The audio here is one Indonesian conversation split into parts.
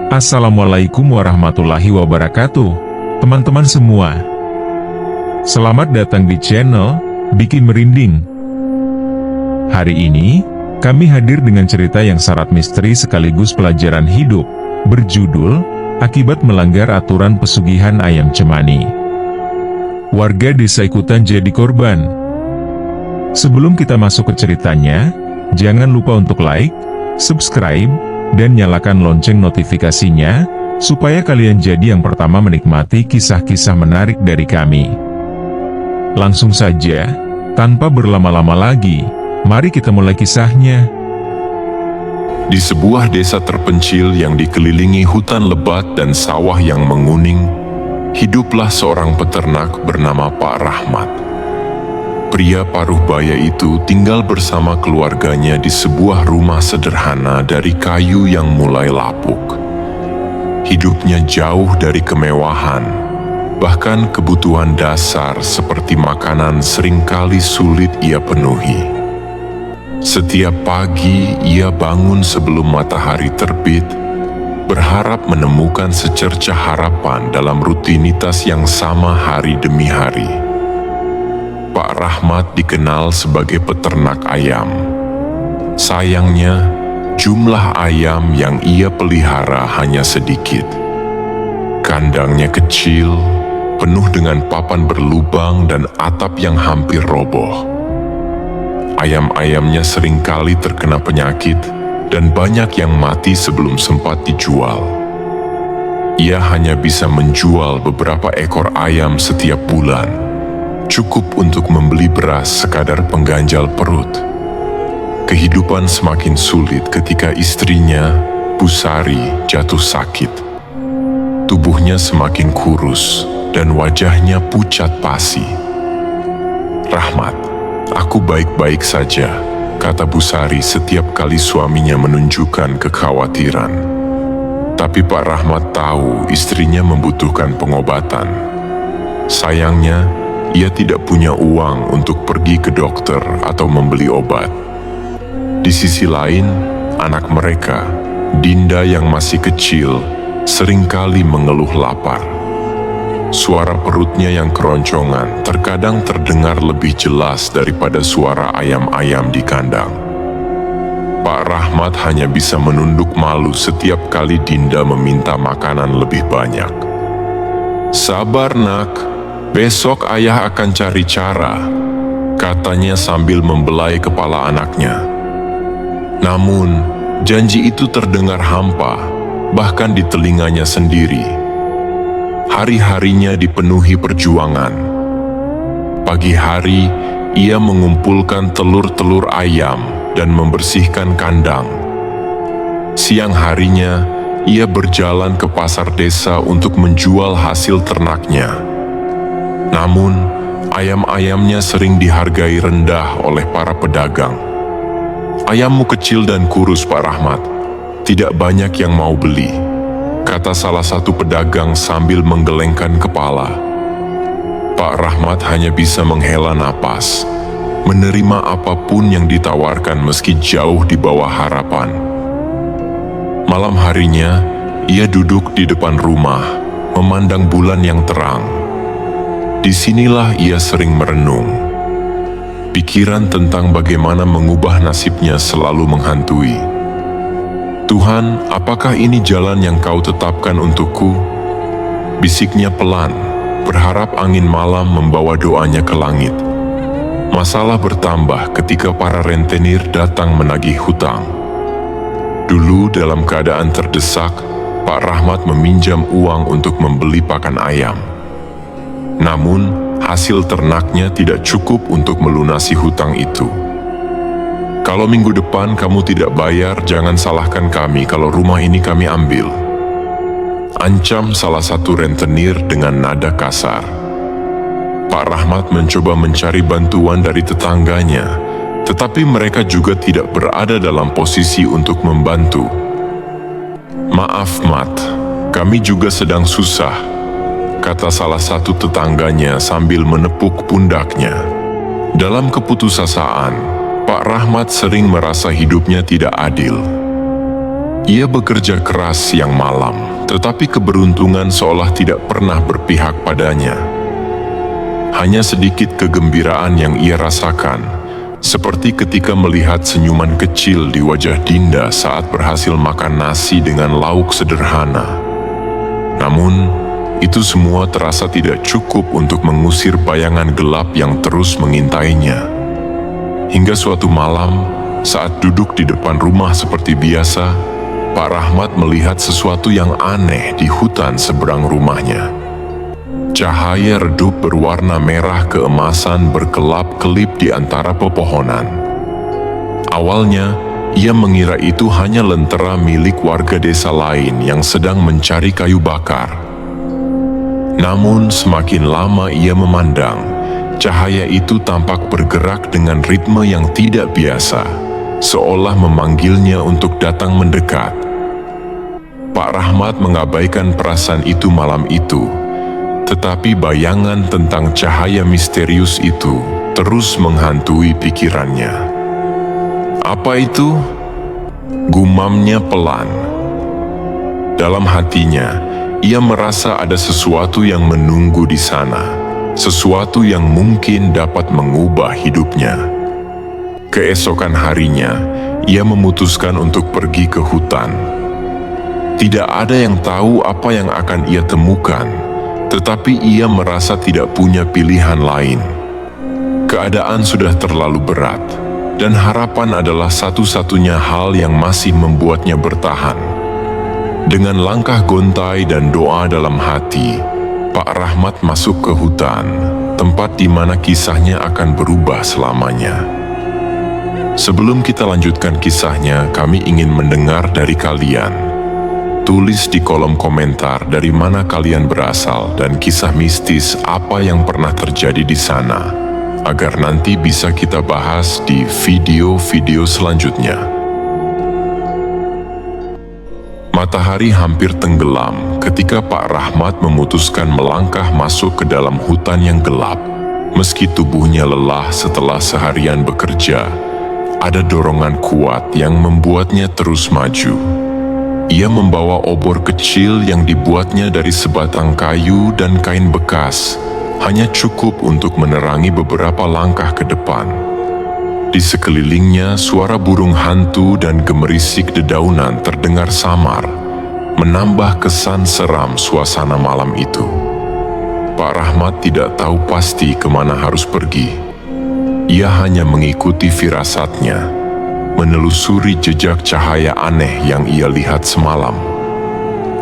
Assalamualaikum warahmatullahi wabarakatuh, teman-teman semua. Selamat datang di channel Bikin Merinding. Hari ini, kami hadir dengan cerita yang syarat misteri sekaligus pelajaran hidup, berjudul, Akibat Melanggar Aturan Pesugihan Ayam Cemani. Warga desa ikutan jadi korban. Sebelum kita masuk ke ceritanya, jangan lupa untuk like, subscribe, dan nyalakan lonceng notifikasinya, supaya kalian jadi yang pertama menikmati kisah-kisah menarik dari kami. Langsung saja, tanpa berlama-lama lagi, mari kita mulai kisahnya. Di sebuah desa terpencil yang dikelilingi hutan lebat dan sawah yang menguning, hiduplah seorang peternak bernama Pak Rahmat. Pria paruh baya itu tinggal bersama keluarganya di sebuah rumah sederhana dari kayu yang mulai lapuk. Hidupnya jauh dari kemewahan, bahkan kebutuhan dasar seperti makanan seringkali sulit ia penuhi. Setiap pagi ia bangun sebelum matahari terbit, berharap menemukan secercah harapan dalam rutinitas yang sama hari demi hari. Pak Rahmat dikenal sebagai peternak ayam. Sayangnya, jumlah ayam yang ia pelihara hanya sedikit. Kandangnya kecil, penuh dengan papan berlubang dan atap yang hampir roboh. Ayam-ayamnya seringkali terkena penyakit dan banyak yang mati sebelum sempat dijual. Ia hanya bisa menjual beberapa ekor ayam setiap bulan, cukup untuk membeli beras sekadar pengganjal perut. Kehidupan semakin sulit ketika istrinya, Busari, jatuh sakit. Tubuhnya semakin kurus dan wajahnya pucat pasi. "Rahmat, aku baik-baik saja," kata Busari setiap kali suaminya menunjukkan kekhawatiran. Tapi Pak Rahmat tahu istrinya membutuhkan pengobatan. Sayangnya, ia tidak punya uang untuk pergi ke dokter atau membeli obat. Di sisi lain, anak mereka, Dinda yang masih kecil, seringkali mengeluh lapar. Suara perutnya yang keroncongan terkadang terdengar lebih jelas daripada suara ayam-ayam di kandang. Pak Rahmat hanya bisa menunduk malu setiap kali Dinda meminta makanan lebih banyak. "Sabar, Nak. Besok ayah akan cari cara," katanya sambil membelai kepala anaknya. Namun, janji itu terdengar hampa, bahkan di telinganya sendiri. Hari-harinya dipenuhi perjuangan. Pagi hari, ia mengumpulkan telur-telur ayam dan membersihkan kandang. Siang harinya, ia berjalan ke pasar desa untuk menjual hasil ternaknya. Namun, ayam-ayamnya sering dihargai rendah oleh para pedagang. "Ayammu kecil dan kurus, Pak Rahmat. Tidak banyak yang mau beli," kata salah satu pedagang sambil menggelengkan kepala. Pak Rahmat hanya bisa menghela napas, menerima apapun yang ditawarkan meski jauh di bawah harapan. Malam harinya, ia duduk di depan rumah, memandang bulan yang terang. Disinilah ia sering merenung. Pikiran tentang bagaimana mengubah nasibnya selalu menghantui. "Tuhan, apakah ini jalan yang Kau tetapkan untukku?" bisiknya pelan, berharap angin malam membawa doanya ke langit. Masalah bertambah ketika para rentenir datang menagih hutang. Dulu dalam keadaan terdesak, Pak Rahmat meminjam uang untuk membeli pakan ayam. Namun, hasil ternaknya tidak cukup untuk melunasi hutang itu. "Kalau minggu depan kamu tidak bayar, jangan salahkan kami kalau rumah ini kami ambil," ancam salah satu rentenir dengan nada kasar. Pak Rahmat mencoba mencari bantuan dari tetangganya, tetapi mereka juga tidak berada dalam posisi untuk membantu. "Maaf, Mat, kami juga sedang susah," kata salah satu tetangganya sambil menepuk pundaknya. Dalam keputusasaan, Pak Rahmat sering merasa hidupnya tidak adil. Ia bekerja keras siang malam, tetapi keberuntungan seolah tidak pernah berpihak padanya. Hanya sedikit kegembiraan yang ia rasakan, seperti ketika melihat senyuman kecil di wajah Dinda saat berhasil makan nasi dengan lauk sederhana. Namun, itu semua terasa tidak cukup untuk mengusir bayangan gelap yang terus mengintainya. Hingga suatu malam, saat duduk di depan rumah seperti biasa, Pak Rahmat melihat sesuatu yang aneh di hutan seberang rumahnya. Cahaya redup berwarna merah keemasan berkelap-kelip di antara pepohonan. Awalnya, ia mengira itu hanya lentera milik warga desa lain yang sedang mencari kayu bakar. Namun, semakin lama ia memandang, cahaya itu tampak bergerak dengan ritme yang tidak biasa, seolah memanggilnya untuk datang mendekat. Pak Rahmat mengabaikan perasaan itu malam itu, tetapi bayangan tentang cahaya misterius itu terus menghantui pikirannya. Apa itu? Gumamnya pelan. Dalam hatinya, ia merasa ada sesuatu yang menunggu di sana, sesuatu yang mungkin dapat mengubah hidupnya. Keesokan harinya, ia memutuskan untuk pergi ke hutan. Tidak ada yang tahu apa yang akan ia temukan, tetapi ia merasa tidak punya pilihan lain. Keadaan sudah terlalu berat, dan harapan adalah satu-satunya hal yang masih membuatnya bertahan. Dengan langkah gontai dan doa dalam hati, Pak Rahmat masuk ke hutan, tempat di mana kisahnya akan berubah selamanya. Sebelum kita lanjutkan kisahnya, kami ingin mendengar dari kalian. Tulis di kolom komentar dari mana kalian berasal dan kisah mistis apa yang pernah terjadi di sana, agar nanti bisa kita bahas di video-video selanjutnya. Matahari hampir tenggelam ketika Pak Rahmat memutuskan melangkah masuk ke dalam hutan yang gelap. Meski tubuhnya lelah setelah seharian bekerja, ada dorongan kuat yang membuatnya terus maju. Ia membawa obor kecil yang dibuatnya dari sebatang kayu dan kain bekas, hanya cukup untuk menerangi beberapa langkah ke depan. Di sekelilingnya, suara burung hantu dan gemerisik dedaunan terdengar samar, menambah kesan seram suasana malam itu. Pak Rahmat tidak tahu pasti kemana harus pergi. Ia hanya mengikuti firasatnya, menelusuri jejak cahaya aneh yang ia lihat semalam.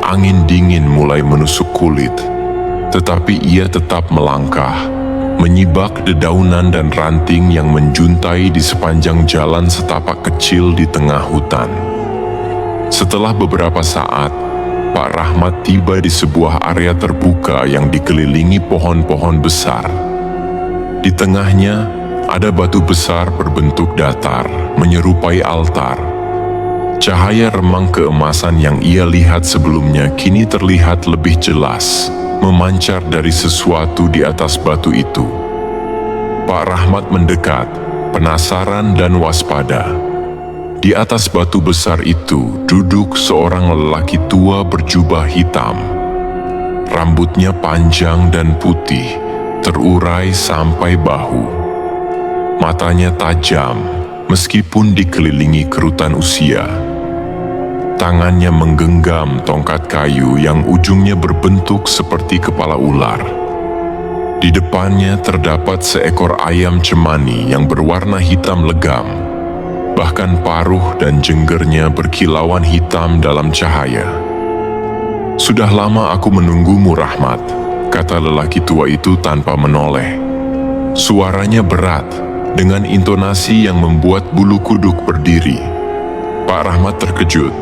Angin dingin mulai menusuk kulit, tetapi ia tetap melangkah, menyibak dedaunan dan ranting yang menjuntai di sepanjang jalan setapak kecil di tengah hutan. Setelah beberapa saat, Pak Rahmat tiba di sebuah area terbuka yang dikelilingi pohon-pohon besar. Di tengahnya, ada batu besar berbentuk datar, menyerupai altar. Cahaya remang keemasan yang ia lihat sebelumnya kini terlihat lebih jelas, memancar dari sesuatu di atas batu itu. Pak Rahmat mendekat, penasaran dan waspada. Di atas batu besar itu duduk seorang lelaki tua berjubah hitam. Rambutnya panjang dan putih, terurai sampai bahu. Matanya tajam, meskipun dikelilingi kerutan usia. Tangannya menggenggam tongkat kayu yang ujungnya berbentuk seperti kepala ular. Di depannya terdapat seekor ayam cemani yang berwarna hitam legam. Bahkan paruh dan jenggernya berkilauan hitam dalam cahaya. "Sudah lama aku menunggumu, Rahmat," kata lelaki tua itu tanpa menoleh. Suaranya berat, dengan intonasi yang membuat bulu kuduk berdiri. Pak Rahmat terkejut.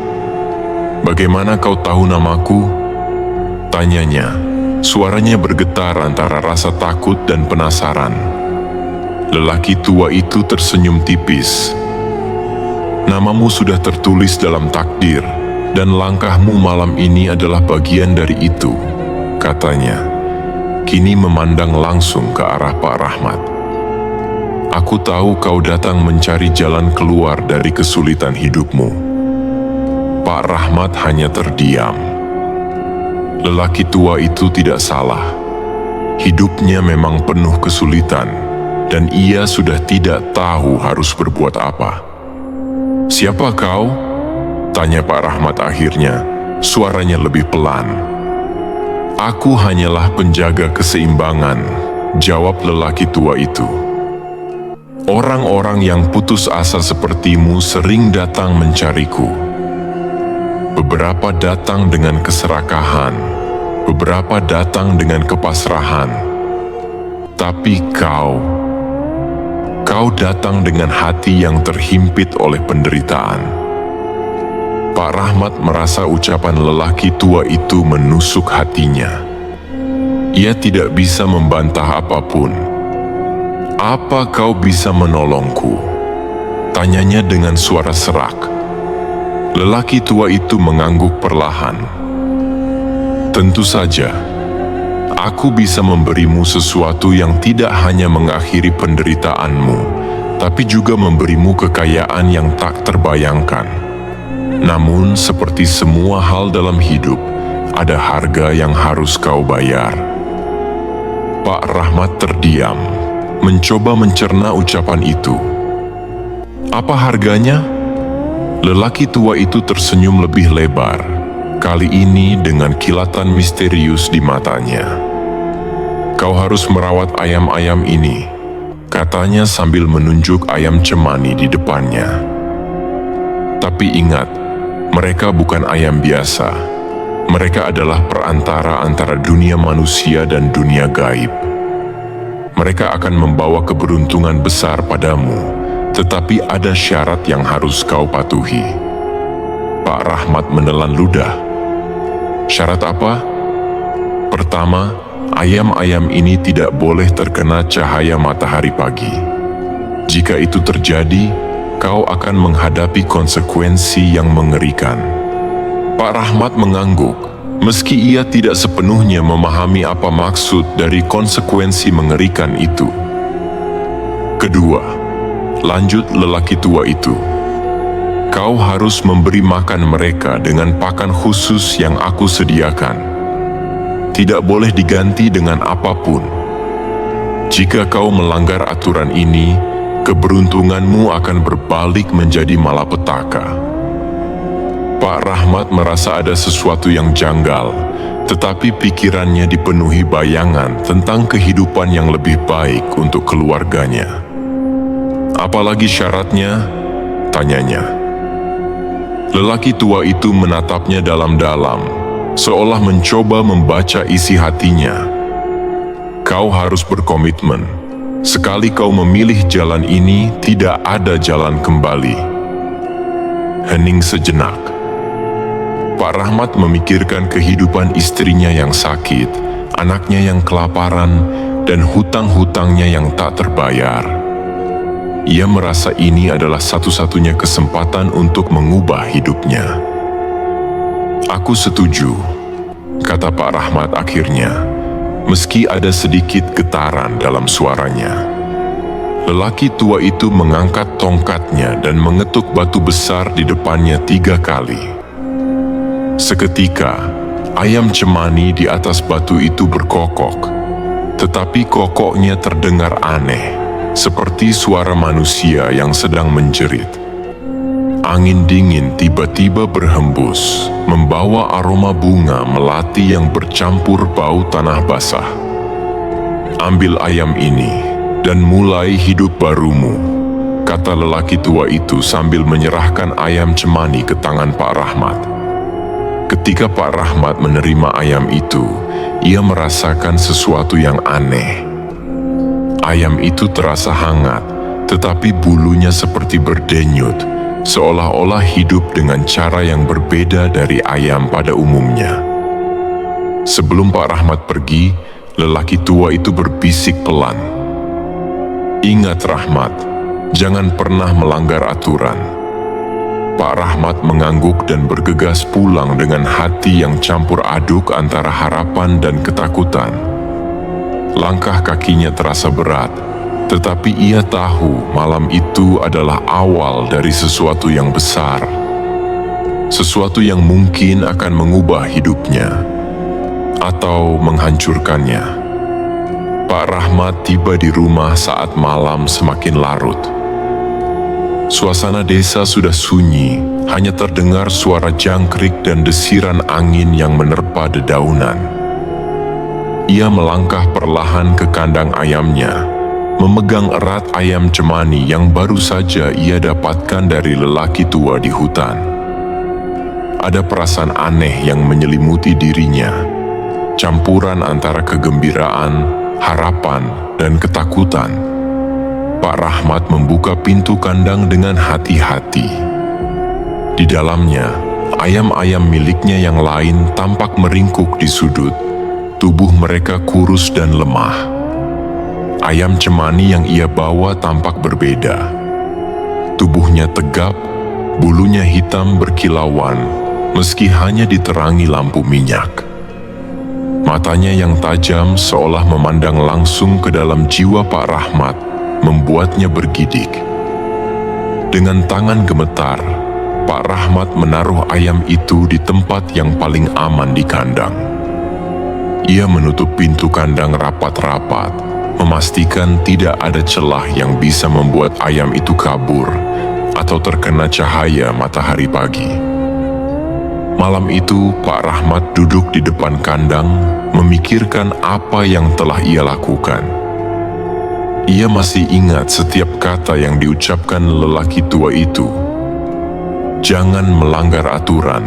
"Bagaimana kau tahu namaku?" tanyanya. Suaranya bergetar antara rasa takut dan penasaran. Lelaki tua itu tersenyum tipis. "Namamu sudah tertulis dalam takdir, dan langkahmu malam ini adalah bagian dari itu," katanya. Kini memandang langsung ke arah Pak Rahmat. "Aku tahu kau datang mencari jalan keluar dari kesulitan hidupmu." Pak Pak Rahmat hanya terdiam. Lelaki tua itu tidak salah. Hidupnya memang penuh kesulitan, dan ia sudah tidak tahu harus berbuat apa. "Siapa kau?" tanya Pak Rahmat akhirnya, suaranya lebih pelan. "Aku hanyalah penjaga keseimbangan," jawab lelaki tua itu. "Orang-orang yang putus asa sepertimu sering datang mencariku. Beberapa datang dengan keserakahan, beberapa datang dengan kepasrahan. Tapi kau datang dengan hati yang terhimpit oleh penderitaan." Pak Rahmat merasa ucapan lelaki tua itu menusuk hatinya. Ia tidak bisa membantah apapun. "Apa kau bisa menolongku?" tanyanya dengan suara serak. Lelaki tua itu mengangguk perlahan. "Tentu saja, aku bisa memberimu sesuatu yang tidak hanya mengakhiri penderitaanmu, tapi juga memberimu kekayaan yang tak terbayangkan. Namun, seperti semua hal dalam hidup, ada harga yang harus kau bayar." Pak Rahmat terdiam, mencoba mencerna ucapan itu. "Apa harganya?" Lelaki tua itu tersenyum lebih lebar, kali ini dengan kilatan misterius di matanya. "Kau harus merawat ayam-ayam ini," katanya sambil menunjuk ayam cemani di depannya. "Tapi ingat, mereka bukan ayam biasa. Mereka adalah perantara antara dunia manusia dan dunia gaib. Mereka akan membawa keberuntungan besar padamu, tetapi ada syarat yang harus kau patuhi." Pak Rahmat menelan ludah. "Syarat apa?" "Pertama, ayam-ayam ini tidak boleh terkena cahaya matahari pagi. Jika itu terjadi, kau akan menghadapi konsekuensi yang mengerikan." Pak Rahmat mengangguk, meski ia tidak sepenuhnya memahami apa maksud dari konsekuensi mengerikan itu. "Kedua," lanjut lelaki tua itu, "kau harus memberi makan mereka dengan pakan khusus yang aku sediakan. Tidak boleh diganti dengan apapun. Jika kau melanggar aturan ini, keberuntunganmu akan berbalik menjadi malapetaka." Pak Rahmat merasa ada sesuatu yang janggal, tetapi pikirannya dipenuhi bayangan tentang kehidupan yang lebih baik untuk keluarganya. "Apalagi syaratnya?" tanyanya. Lelaki tua itu menatapnya dalam-dalam, seolah mencoba membaca isi hatinya. "Kau harus berkomitmen. Sekali kau memilih jalan ini, tidak ada jalan kembali." Hening sejenak. Pak Rahmat memikirkan kehidupan istrinya yang sakit, anaknya yang kelaparan, dan hutang-hutangnya yang tak terbayar. Ia merasa ini adalah satu-satunya kesempatan untuk mengubah hidupnya. "Aku setuju," kata Pak Rahmat akhirnya, meski ada sedikit getaran dalam suaranya. Lelaki tua itu mengangkat tongkatnya dan mengetuk batu besar di depannya 3 kali. Seketika, ayam cemani di atas batu itu berkokok, tetapi kokoknya terdengar aneh, seperti suara manusia yang sedang menjerit. Angin dingin tiba-tiba berhembus, membawa aroma bunga melati yang bercampur bau tanah basah. "Ambil ayam ini, dan mulai hidup barumu," kata lelaki tua itu sambil menyerahkan ayam cemani ke tangan Pak Rahmat. Ketika Pak Rahmat menerima ayam itu, ia merasakan sesuatu yang aneh. Ayam itu terasa hangat, tetapi bulunya seperti berdenyut, seolah-olah hidup dengan cara yang berbeda dari ayam pada umumnya. Sebelum Pak Rahmat pergi, lelaki tua itu berbisik pelan. "Ingat Rahmat, jangan pernah melanggar aturan." Pak Rahmat mengangguk dan bergegas pulang dengan hati yang campur aduk antara harapan dan ketakutan. Langkah kakinya terasa berat, tetapi ia tahu malam itu adalah awal dari sesuatu yang besar. sesuatu yang mungkin akan mengubah hidupnya atau menghancurkannya. Pak Rahmat tiba di rumah saat malam semakin larut. Suasana desa sudah sunyi, hanya terdengar suara jangkrik dan desiran angin yang menerpa dedaunan. Ia melangkah perlahan ke kandang ayamnya, memegang erat ayam cemani yang baru saja ia dapatkan dari lelaki tua di hutan. Ada perasaan aneh yang menyelimuti dirinya, campuran antara kegembiraan, harapan, dan ketakutan. Pak Rahmat membuka pintu kandang dengan hati-hati. Di dalamnya, ayam-ayam miliknya yang lain tampak meringkuk di sudut. Tubuh mereka kurus dan lemah. Ayam cemani yang ia bawa tampak berbeda. Tubuhnya tegap, bulunya hitam berkilauan, meski hanya diterangi lampu minyak. Matanya yang tajam seolah memandang langsung ke dalam jiwa Pak Rahmat, membuatnya bergidik. Dengan tangan gemetar, Pak Rahmat menaruh ayam itu di tempat yang paling aman di kandang. Ia menutup pintu kandang rapat-rapat, memastikan tidak ada celah yang bisa membuat ayam itu kabur atau terkena cahaya matahari pagi. Malam itu, Pak Rahmat duduk di depan kandang, memikirkan apa yang telah ia lakukan. Ia masih ingat setiap kata yang diucapkan lelaki tua itu. Jangan melanggar aturan.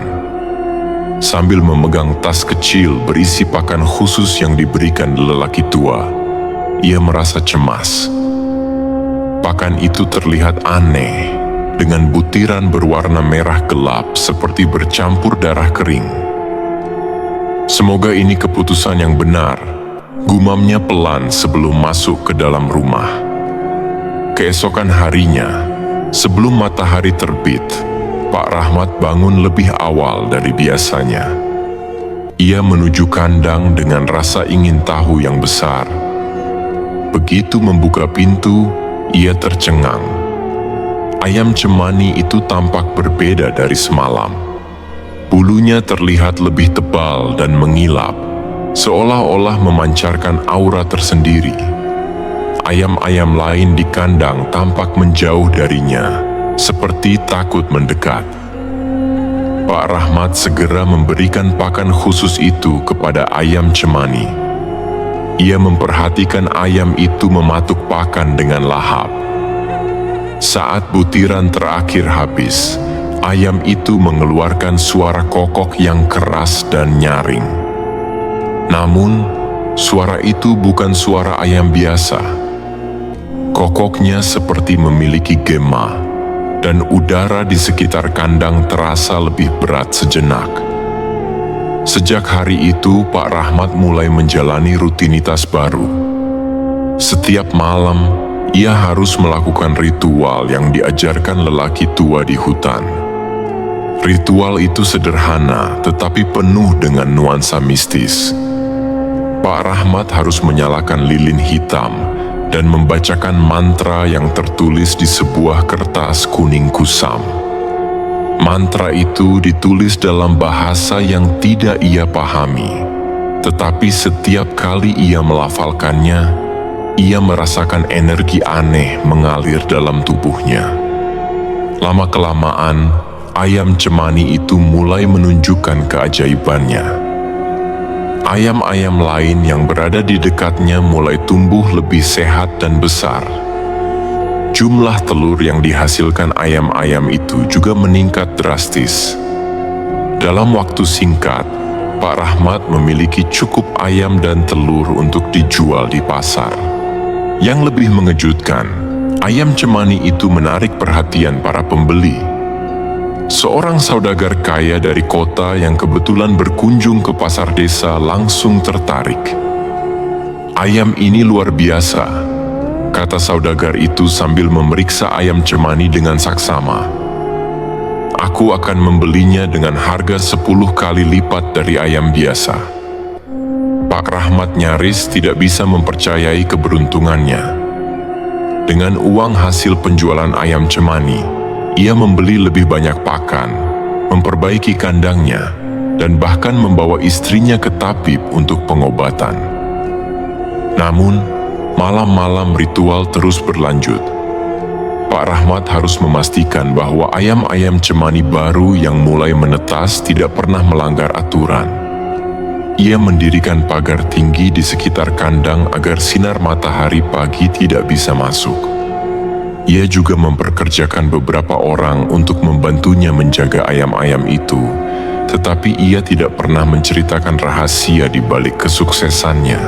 Sambil memegang tas kecil berisi pakan khusus yang diberikan lelaki tua, ia merasa cemas. Pakan itu terlihat aneh, dengan butiran berwarna merah gelap seperti bercampur darah kering. Semoga ini keputusan yang benar, gumamnya pelan sebelum masuk ke dalam rumah. Keesokan harinya, sebelum matahari terbit, Pak Rahmat bangun lebih awal dari biasanya. Ia menuju kandang dengan rasa ingin tahu yang besar. Begitu membuka pintu, ia tercengang. Ayam cemani itu tampak berbeda dari semalam. Bulunya terlihat lebih tebal dan mengilap, seolah-olah memancarkan aura tersendiri. Ayam-ayam lain di kandang tampak menjauh darinya, seperti takut mendekat. Pak Rahmat segera memberikan pakan khusus itu kepada ayam cemani. Ia memperhatikan ayam itu mematuk pakan dengan lahap. Saat butiran terakhir habis, ayam itu mengeluarkan suara kokok yang keras dan nyaring. Namun, suara itu bukan suara ayam biasa. Kokoknya seperti memiliki gema, dan udara di sekitar kandang terasa lebih berat sejenak. Sejak hari itu, Pak Rahmat mulai menjalani rutinitas baru. Setiap malam, ia harus melakukan ritual yang diajarkan lelaki tua di hutan. Ritual itu sederhana, tetapi penuh dengan nuansa mistis. Pak Rahmat harus menyalakan lilin hitam dan membacakan mantra yang tertulis di sebuah kertas kuning kusam. Mantra itu ditulis dalam bahasa yang tidak ia pahami, tetapi setiap kali ia melafalkannya, ia merasakan energi aneh mengalir dalam tubuhnya. Lama-kelamaan, ayam cemani itu mulai menunjukkan keajaibannya. Ayam-ayam lain yang berada di dekatnya mulai tumbuh lebih sehat dan besar. Jumlah telur yang dihasilkan ayam-ayam itu juga meningkat drastis. Dalam waktu singkat, Pak Rahmat memiliki cukup ayam dan telur untuk dijual di pasar. Yang lebih mengejutkan, ayam cemani itu menarik perhatian para pembeli. Seorang saudagar kaya dari kota yang kebetulan berkunjung ke pasar desa langsung tertarik. "Ayam ini luar biasa," kata saudagar itu sambil memeriksa ayam cemani dengan saksama. "Aku akan membelinya dengan harga 10 kali lipat dari ayam biasa." Pak Rahmat nyaris tidak bisa mempercayai keberuntungannya. Dengan uang hasil penjualan ayam cemani, ia membeli lebih banyak pakan, memperbaiki kandangnya, dan bahkan membawa istrinya ke tabib untuk pengobatan. Namun, malam-malam ritual terus berlanjut. Pak Rahmat harus memastikan bahwa ayam-ayam cemani baru yang mulai menetas tidak pernah melanggar aturan. Ia mendirikan pagar tinggi di sekitar kandang agar sinar matahari pagi tidak bisa masuk. Ia juga memperkerjakan beberapa orang untuk membantunya menjaga ayam-ayam itu, tetapi ia tidak pernah menceritakan rahasia di balik kesuksesannya.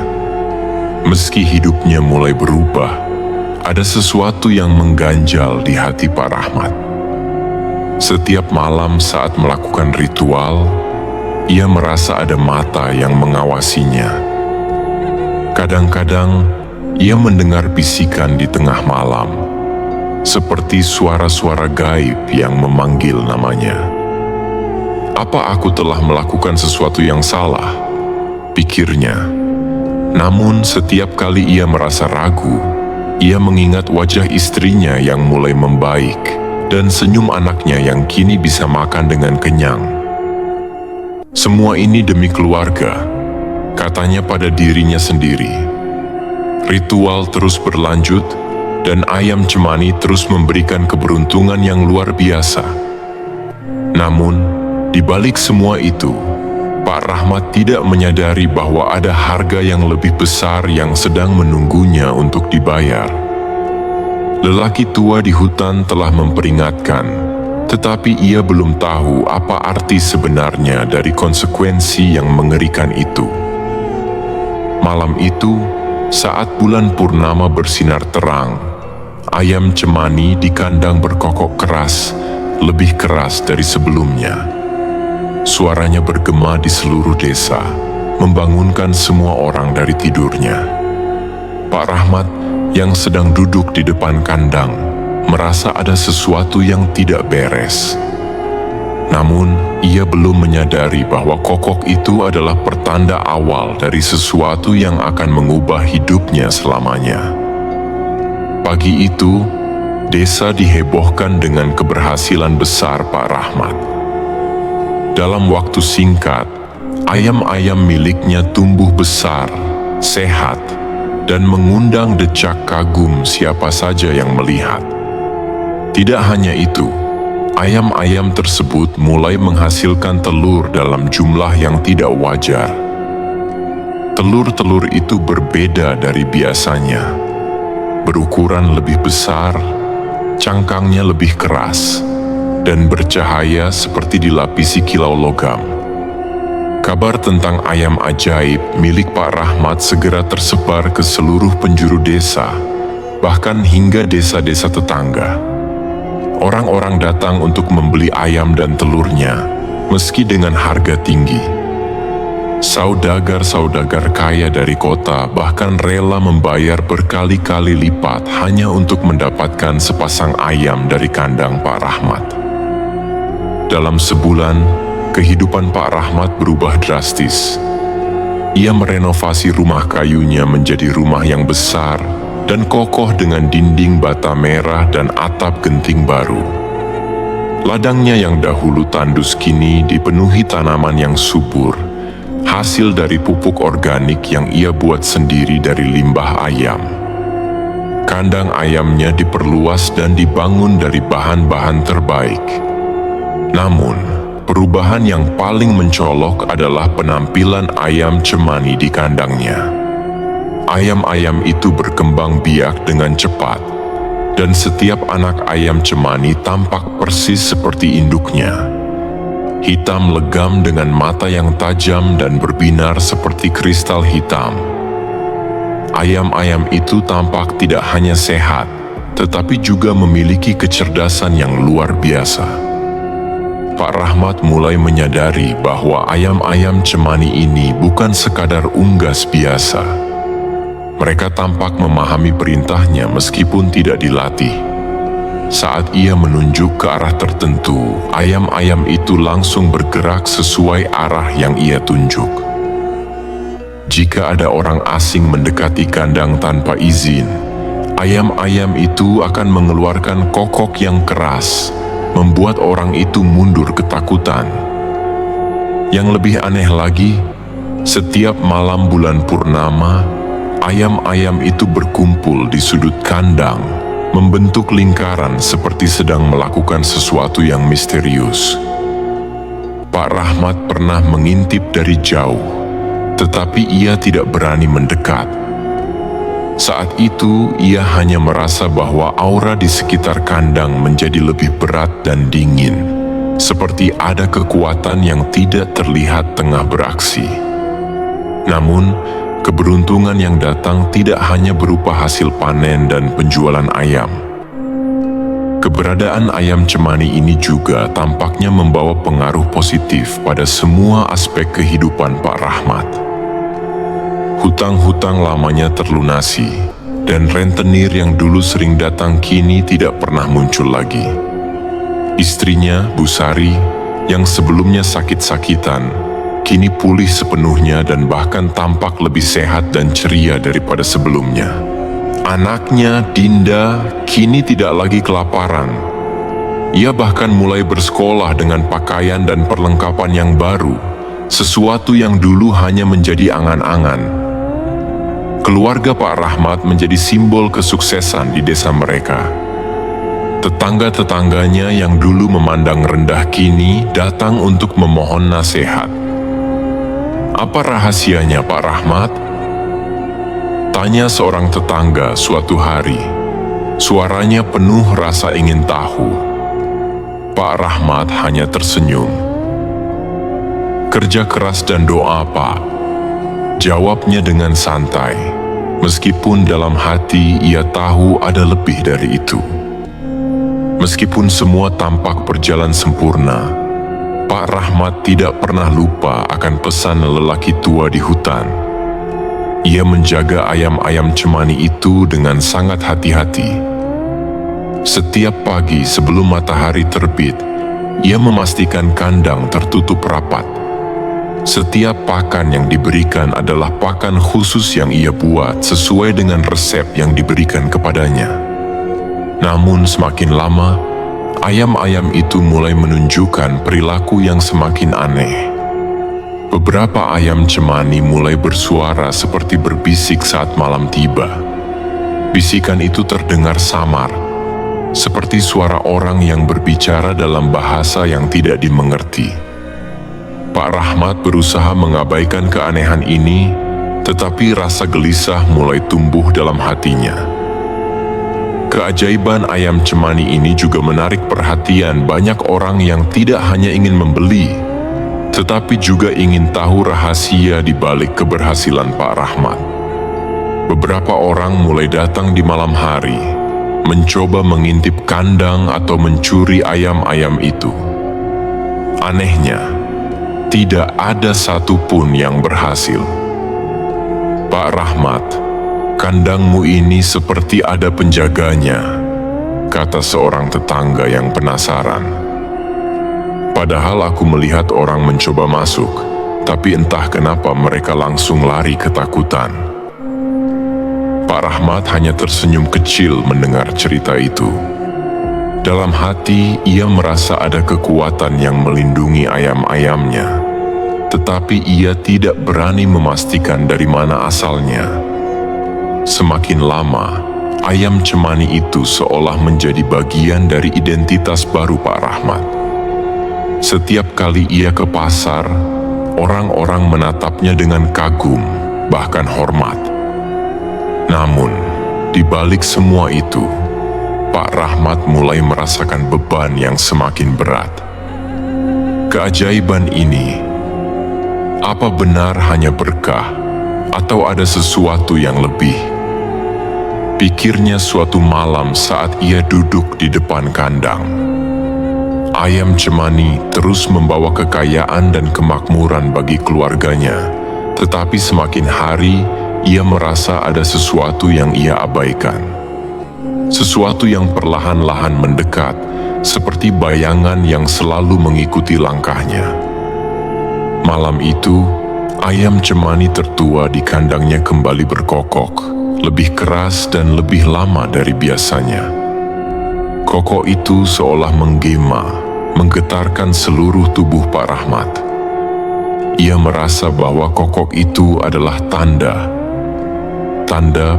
Meski hidupnya mulai berubah, ada sesuatu yang mengganjal di hati Pak Rahmat. Setiap malam saat melakukan ritual, ia merasa ada mata yang mengawasinya. Kadang-kadang, ia mendengar bisikan di tengah malam, seperti suara-suara gaib yang memanggil namanya. Apa aku telah melakukan sesuatu yang salah? Pikirnya. Namun, setiap kali ia merasa ragu, ia mengingat wajah istrinya yang mulai membaik dan senyum anaknya yang kini bisa makan dengan kenyang. Semua ini demi keluarga, katanya pada dirinya sendiri. Ritual terus berlanjut, dan ayam cemani terus memberikan keberuntungan yang luar biasa. Namun, di balik semua itu, Pak Rahmat tidak menyadari bahwa ada harga yang lebih besar yang sedang menunggunya untuk dibayar. Lelaki tua di hutan telah memperingatkan, tetapi ia belum tahu apa arti sebenarnya dari konsekuensi yang mengerikan itu. Malam itu, saat bulan purnama bersinar terang, ayam cemani di kandang berkokok keras, lebih keras dari sebelumnya. Suaranya bergema di seluruh desa, membangunkan semua orang dari tidurnya. Pak Rahmat yang sedang duduk di depan kandang merasa ada sesuatu yang tidak beres. Namun, ia belum menyadari bahwa kokok itu adalah pertanda awal dari sesuatu yang akan mengubah hidupnya selamanya. Pagi itu, desa dihebohkan dengan keberhasilan besar Pak Rahmat. Dalam waktu singkat, ayam-ayam miliknya tumbuh besar, sehat, dan mengundang decak kagum siapa saja yang melihat. Tidak hanya itu, ayam-ayam tersebut mulai menghasilkan telur dalam jumlah yang tidak wajar. Telur-telur itu berbeda dari biasanya, berukuran lebih besar, cangkangnya lebih keras, dan bercahaya seperti dilapisi kilau logam. Kabar tentang ayam ajaib milik Pak Rahmat segera tersebar ke seluruh penjuru desa, bahkan hingga desa-desa tetangga. Orang-orang datang untuk membeli ayam dan telurnya, meski dengan harga tinggi. Saudagar-saudagar kaya dari kota bahkan rela membayar berkali-kali lipat hanya untuk mendapatkan sepasang ayam dari kandang Pak Rahmat. Dalam sebulan, kehidupan Pak Rahmat berubah drastis. Ia merenovasi rumah kayunya menjadi rumah yang besar dan kokoh dengan dinding bata merah dan atap genting baru. Ladangnya yang dahulu tandus kini dipenuhi tanaman yang subur, hasil dari pupuk organik yang ia buat sendiri dari limbah ayam. Kandang ayamnya diperluas dan dibangun dari bahan-bahan terbaik. Namun, perubahan yang paling mencolok adalah penampilan ayam cemani di kandangnya. Ayam-ayam itu berkembang biak dengan cepat, dan setiap anak ayam cemani tampak persis seperti induknya. Hitam legam dengan mata yang tajam dan berbinar seperti kristal hitam. Ayam-ayam itu tampak tidak hanya sehat, tetapi juga memiliki kecerdasan yang luar biasa. Pak Rahmat mulai menyadari bahwa ayam-ayam cemani ini bukan sekadar unggas biasa. Mereka tampak memahami perintahnya meskipun tidak dilatih. Saat ia menunjuk ke arah tertentu, ayam-ayam itu langsung bergerak sesuai arah yang ia tunjuk. Jika ada orang asing mendekati kandang tanpa izin, ayam-ayam itu akan mengeluarkan kokok yang keras membuat orang itu mundur ketakutan. Yang lebih aneh lagi, setiap malam bulan purnama, ayam-ayam itu berkumpul di sudut kandang, membentuk lingkaran seperti sedang melakukan sesuatu yang misterius. Pak Rahmat pernah mengintip dari jauh, tetapi ia tidak berani mendekat. Saat itu, ia hanya merasa bahwa aura di sekitar kandang menjadi lebih berat dan dingin, seperti ada kekuatan yang tidak terlihat tengah beraksi. Namun, keberuntungan yang datang tidak hanya berupa hasil panen dan penjualan ayam. Keberadaan ayam cemani ini juga tampaknya membawa pengaruh positif pada semua aspek kehidupan Pak Rahmat. Hutang-hutang lamanya terlunasi, dan rentenir yang dulu sering datang kini tidak pernah muncul lagi. Istrinya, Bu Sari, yang sebelumnya sakit-sakitan, kini pulih sepenuhnya dan bahkan tampak lebih sehat dan ceria daripada sebelumnya. Anaknya, Dinda, kini tidak lagi kelaparan. Ia bahkan mulai bersekolah dengan pakaian dan perlengkapan yang baru, sesuatu yang dulu hanya menjadi angan-angan. Keluarga Pak Rahmat menjadi simbol kesuksesan di desa mereka. Tetangga-tetangganya yang dulu memandang rendah kini datang untuk memohon nasihat. Apa rahasianya Pak Rahmat? Tanya seorang tetangga suatu hari. Suaranya penuh rasa ingin tahu. Pak Rahmat hanya tersenyum. Kerja keras dan doa, Pak. Jawabnya dengan santai, meskipun dalam hati ia tahu ada lebih dari itu. Meskipun semua tampak berjalan sempurna, Pak Rahmat tidak pernah lupa akan pesan lelaki tua di hutan. Ia menjaga ayam-ayam cemani itu dengan sangat hati-hati. Setiap pagi sebelum matahari terbit, ia memastikan kandang tertutup rapat. Setiap pakan yang diberikan adalah pakan khusus yang ia buat sesuai dengan resep yang diberikan kepadanya. Namun semakin lama, ayam-ayam itu mulai menunjukkan perilaku yang semakin aneh. Beberapa ayam cemani mulai bersuara seperti berbisik saat malam tiba. Bisikan itu terdengar samar, seperti suara orang yang berbicara dalam bahasa yang tidak dimengerti. Pak Rahmat berusaha mengabaikan keanehan ini, tetapi rasa gelisah mulai tumbuh dalam hatinya. Keajaiban ayam cemani ini juga menarik perhatian banyak orang yang tidak hanya ingin membeli, tetapi juga ingin tahu rahasia di balik keberhasilan Pak Rahmat. Beberapa orang mulai datang di malam hari, mencoba mengintip kandang atau mencuri ayam-ayam itu. Anehnya, tidak ada satupun yang berhasil. Pak Rahmat, kandangmu ini seperti ada penjaganya, kata seorang tetangga yang penasaran. Padahal aku melihat orang mencoba masuk, tapi entah kenapa mereka langsung lari ketakutan. Pak Rahmat hanya tersenyum kecil mendengar cerita itu. Dalam hati, ia merasa ada kekuatan yang melindungi ayam-ayamnya, tetapi ia tidak berani memastikan dari mana asalnya. Semakin lama, ayam cemani itu seolah menjadi bagian dari identitas baru Pak Rahmat. Setiap kali ia ke pasar, orang-orang menatapnya dengan kagum, bahkan hormat. Namun, di balik semua itu, Pak Rahmat mulai merasakan beban yang semakin berat. Keajaiban ini, apa benar hanya berkah atau ada sesuatu yang lebih? Pikirnya suatu malam saat ia duduk di depan kandang. Ayam cemani terus membawa kekayaan dan kemakmuran bagi keluarganya, tetapi semakin hari ia merasa ada sesuatu yang ia abaikan. Sesuatu yang perlahan-lahan mendekat, seperti bayangan yang selalu mengikuti langkahnya. Malam itu, ayam cemani tertua di kandangnya kembali berkokok, lebih keras dan lebih lama dari biasanya. Kokok itu seolah menggema, menggetarkan seluruh tubuh Pak Rahmat. Ia merasa bahwa kokok itu adalah tanda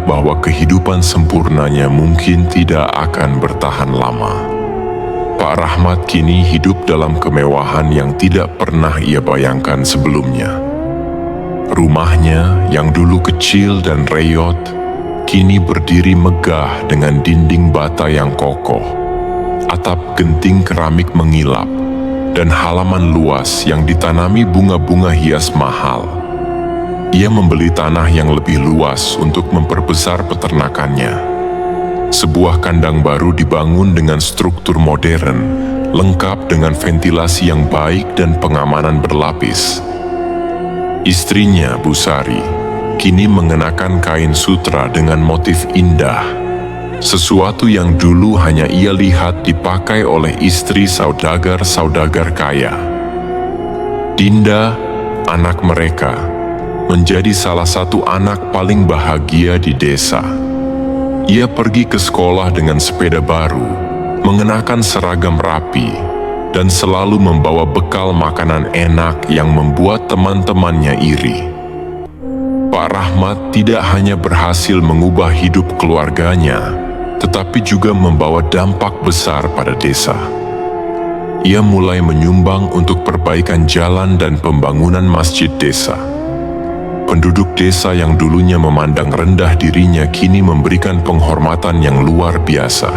bahwa kehidupan sempurnanya mungkin tidak akan bertahan lama. Pak Rahmat kini hidup dalam kemewahan yang tidak pernah ia bayangkan sebelumnya. Rumahnya yang dulu kecil dan reyot, kini berdiri megah dengan dinding bata yang kokoh, atap genting keramik mengilap, dan halaman luas yang ditanami bunga-bunga hias mahal. Ia membeli tanah yang lebih luas untuk memperbesar peternakannya. Sebuah kandang baru dibangun dengan struktur modern, lengkap dengan ventilasi yang baik dan pengamanan berlapis. Istrinya, Bu Sari, kini mengenakan kain sutra dengan motif indah, sesuatu yang dulu hanya ia lihat dipakai oleh istri saudagar-saudagar kaya. Dinda, anak mereka, menjadi salah satu anak paling bahagia di desa. Ia pergi ke sekolah dengan sepeda baru, mengenakan seragam rapi, dan selalu membawa bekal makanan enak yang membuat teman-temannya iri. Pak Rahmat tidak hanya berhasil mengubah hidup keluarganya, tetapi juga membawa dampak besar pada desa. Ia mulai menyumbang untuk perbaikan jalan dan pembangunan masjid desa. Penduduk desa yang dulunya memandang rendah dirinya kini memberikan penghormatan yang luar biasa.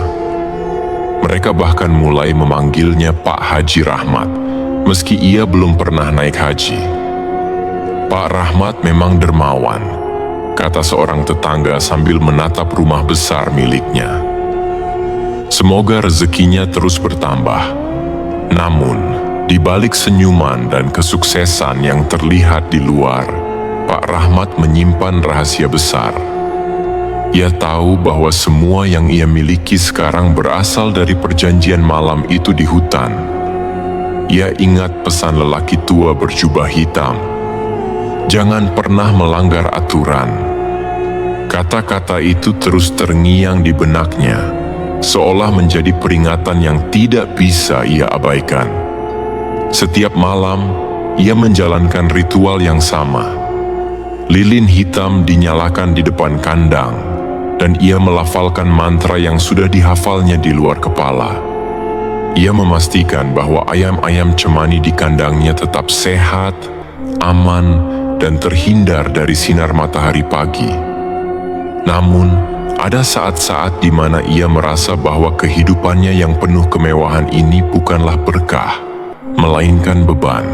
Mereka bahkan mulai memanggilnya Pak Haji Rahmat, meski ia belum pernah naik haji. Pak Rahmat memang dermawan, kata seorang tetangga sambil menatap rumah besar miliknya. Semoga rezekinya terus bertambah. Namun, di balik senyuman dan kesuksesan yang terlihat di luar, Pak Rahmat menyimpan rahasia besar. Ia tahu bahwa semua yang ia miliki sekarang berasal dari perjanjian malam itu di hutan. Ia ingat pesan lelaki tua berjubah hitam, "Jangan pernah melanggar aturan." Kata-kata itu terus terngiang di benaknya, seolah menjadi peringatan yang tidak bisa ia abaikan. Setiap malam, ia menjalankan ritual yang sama. Lilin hitam dinyalakan di depan kandang, dan ia melafalkan mantra yang sudah dihafalnya di luar kepala. Ia memastikan bahwa ayam-ayam cemani di kandangnya tetap sehat, aman, dan terhindar dari sinar matahari pagi. Namun, ada saat-saat di mana ia merasa bahwa kehidupannya yang penuh kemewahan ini bukanlah berkah, melainkan beban.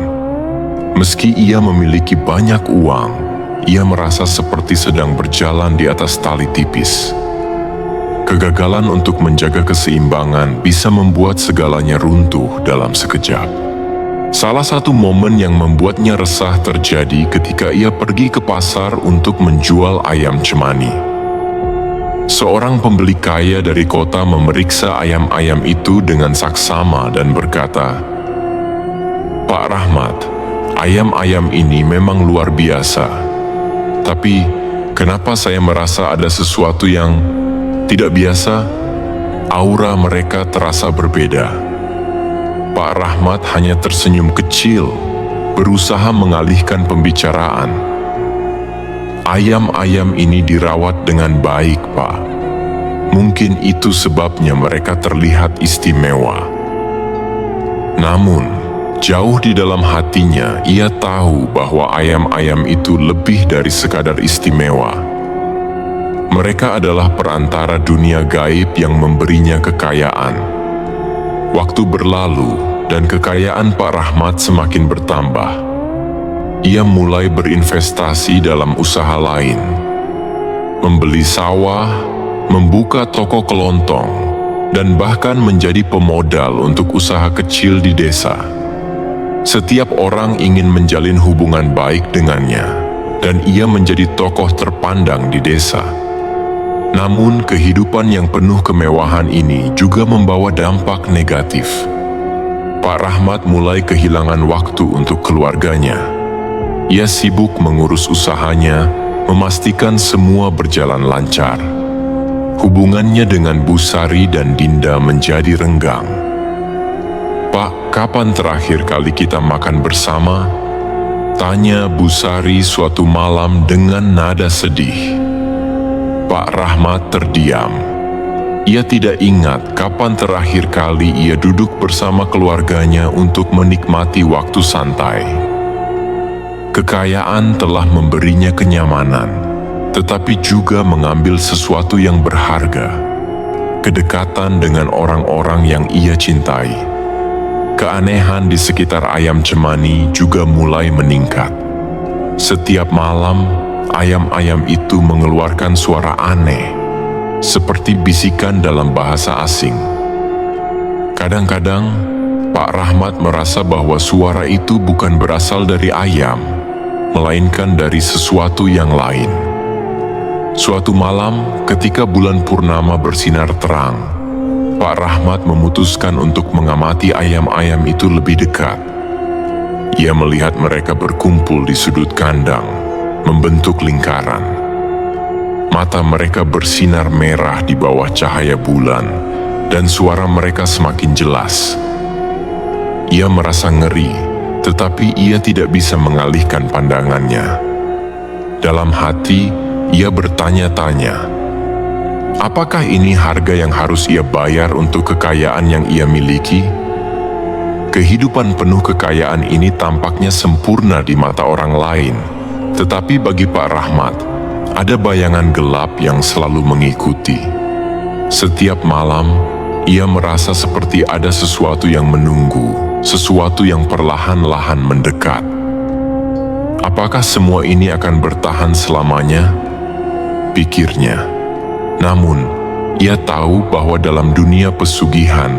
Meski ia memiliki banyak uang, ia merasa seperti sedang berjalan di atas tali tipis. Kegagalan untuk menjaga keseimbangan bisa membuat segalanya runtuh dalam sekejap. Salah satu momen yang membuatnya resah terjadi ketika ia pergi ke pasar untuk menjual ayam cemani. Seorang pembeli kaya dari kota memeriksa ayam-ayam itu dengan saksama dan berkata, "Pak Rahmat, ayam-ayam ini memang luar biasa. Tapi, kenapa saya merasa ada sesuatu yang tidak biasa? Aura mereka terasa berbeda." Pak Rahmat hanya tersenyum kecil, berusaha mengalihkan pembicaraan. "Ayam-ayam ini dirawat dengan baik, Pak. Mungkin itu sebabnya mereka terlihat istimewa." Namun, jauh di dalam hatinya, ia tahu bahwa ayam-ayam itu lebih dari sekadar istimewa. Mereka adalah perantara dunia gaib yang memberinya kekayaan. Waktu berlalu, dan kekayaan Pak Rahmat semakin bertambah. Ia mulai berinvestasi dalam usaha lain, membeli sawah, membuka toko kelontong, dan bahkan menjadi pemodal untuk usaha kecil di desa. Setiap orang ingin menjalin hubungan baik dengannya, dan ia menjadi tokoh terpandang di desa. Namun, kehidupan yang penuh kemewahan ini juga membawa dampak negatif. Pak Rahmat mulai kehilangan waktu untuk keluarganya. Ia sibuk mengurus usahanya, memastikan semua berjalan lancar. Hubungannya dengan Bu Sari dan Dinda menjadi renggang. "Pak, kapan terakhir kali kita makan bersama?" tanya Bu Sari suatu malam dengan nada sedih. Pak Rahmat terdiam. Ia tidak ingat kapan terakhir kali ia duduk bersama keluarganya untuk menikmati waktu santai. Kekayaan telah memberinya kenyamanan, tetapi juga mengambil sesuatu yang berharga. Kedekatan dengan orang-orang yang ia cintai. Keanehan di sekitar ayam cemani juga mulai meningkat. Setiap malam, ayam-ayam itu mengeluarkan suara aneh, seperti bisikan dalam bahasa asing. Kadang-kadang, Pak Rahmat merasa bahwa suara itu bukan berasal dari ayam, melainkan dari sesuatu yang lain. Suatu malam, ketika bulan purnama bersinar terang, Pak Rahmat memutuskan untuk mengamati ayam-ayam itu lebih dekat. Ia melihat mereka berkumpul di sudut kandang, membentuk lingkaran. Mata mereka bersinar merah di bawah cahaya bulan, dan suara mereka semakin jelas. Ia merasa ngeri, tetapi ia tidak bisa mengalihkan pandangannya. Dalam hati, ia bertanya-tanya, apakah ini harga yang harus ia bayar untuk kekayaan yang ia miliki? Kehidupan penuh kekayaan ini tampaknya sempurna di mata orang lain, tetapi bagi Pak Rahmat, ada bayangan gelap yang selalu mengikuti. Setiap malam, ia merasa seperti ada sesuatu yang menunggu, sesuatu yang perlahan-lahan mendekat. Apakah semua ini akan bertahan selamanya? Pikirnya. Namun, ia tahu bahwa dalam dunia pesugihan,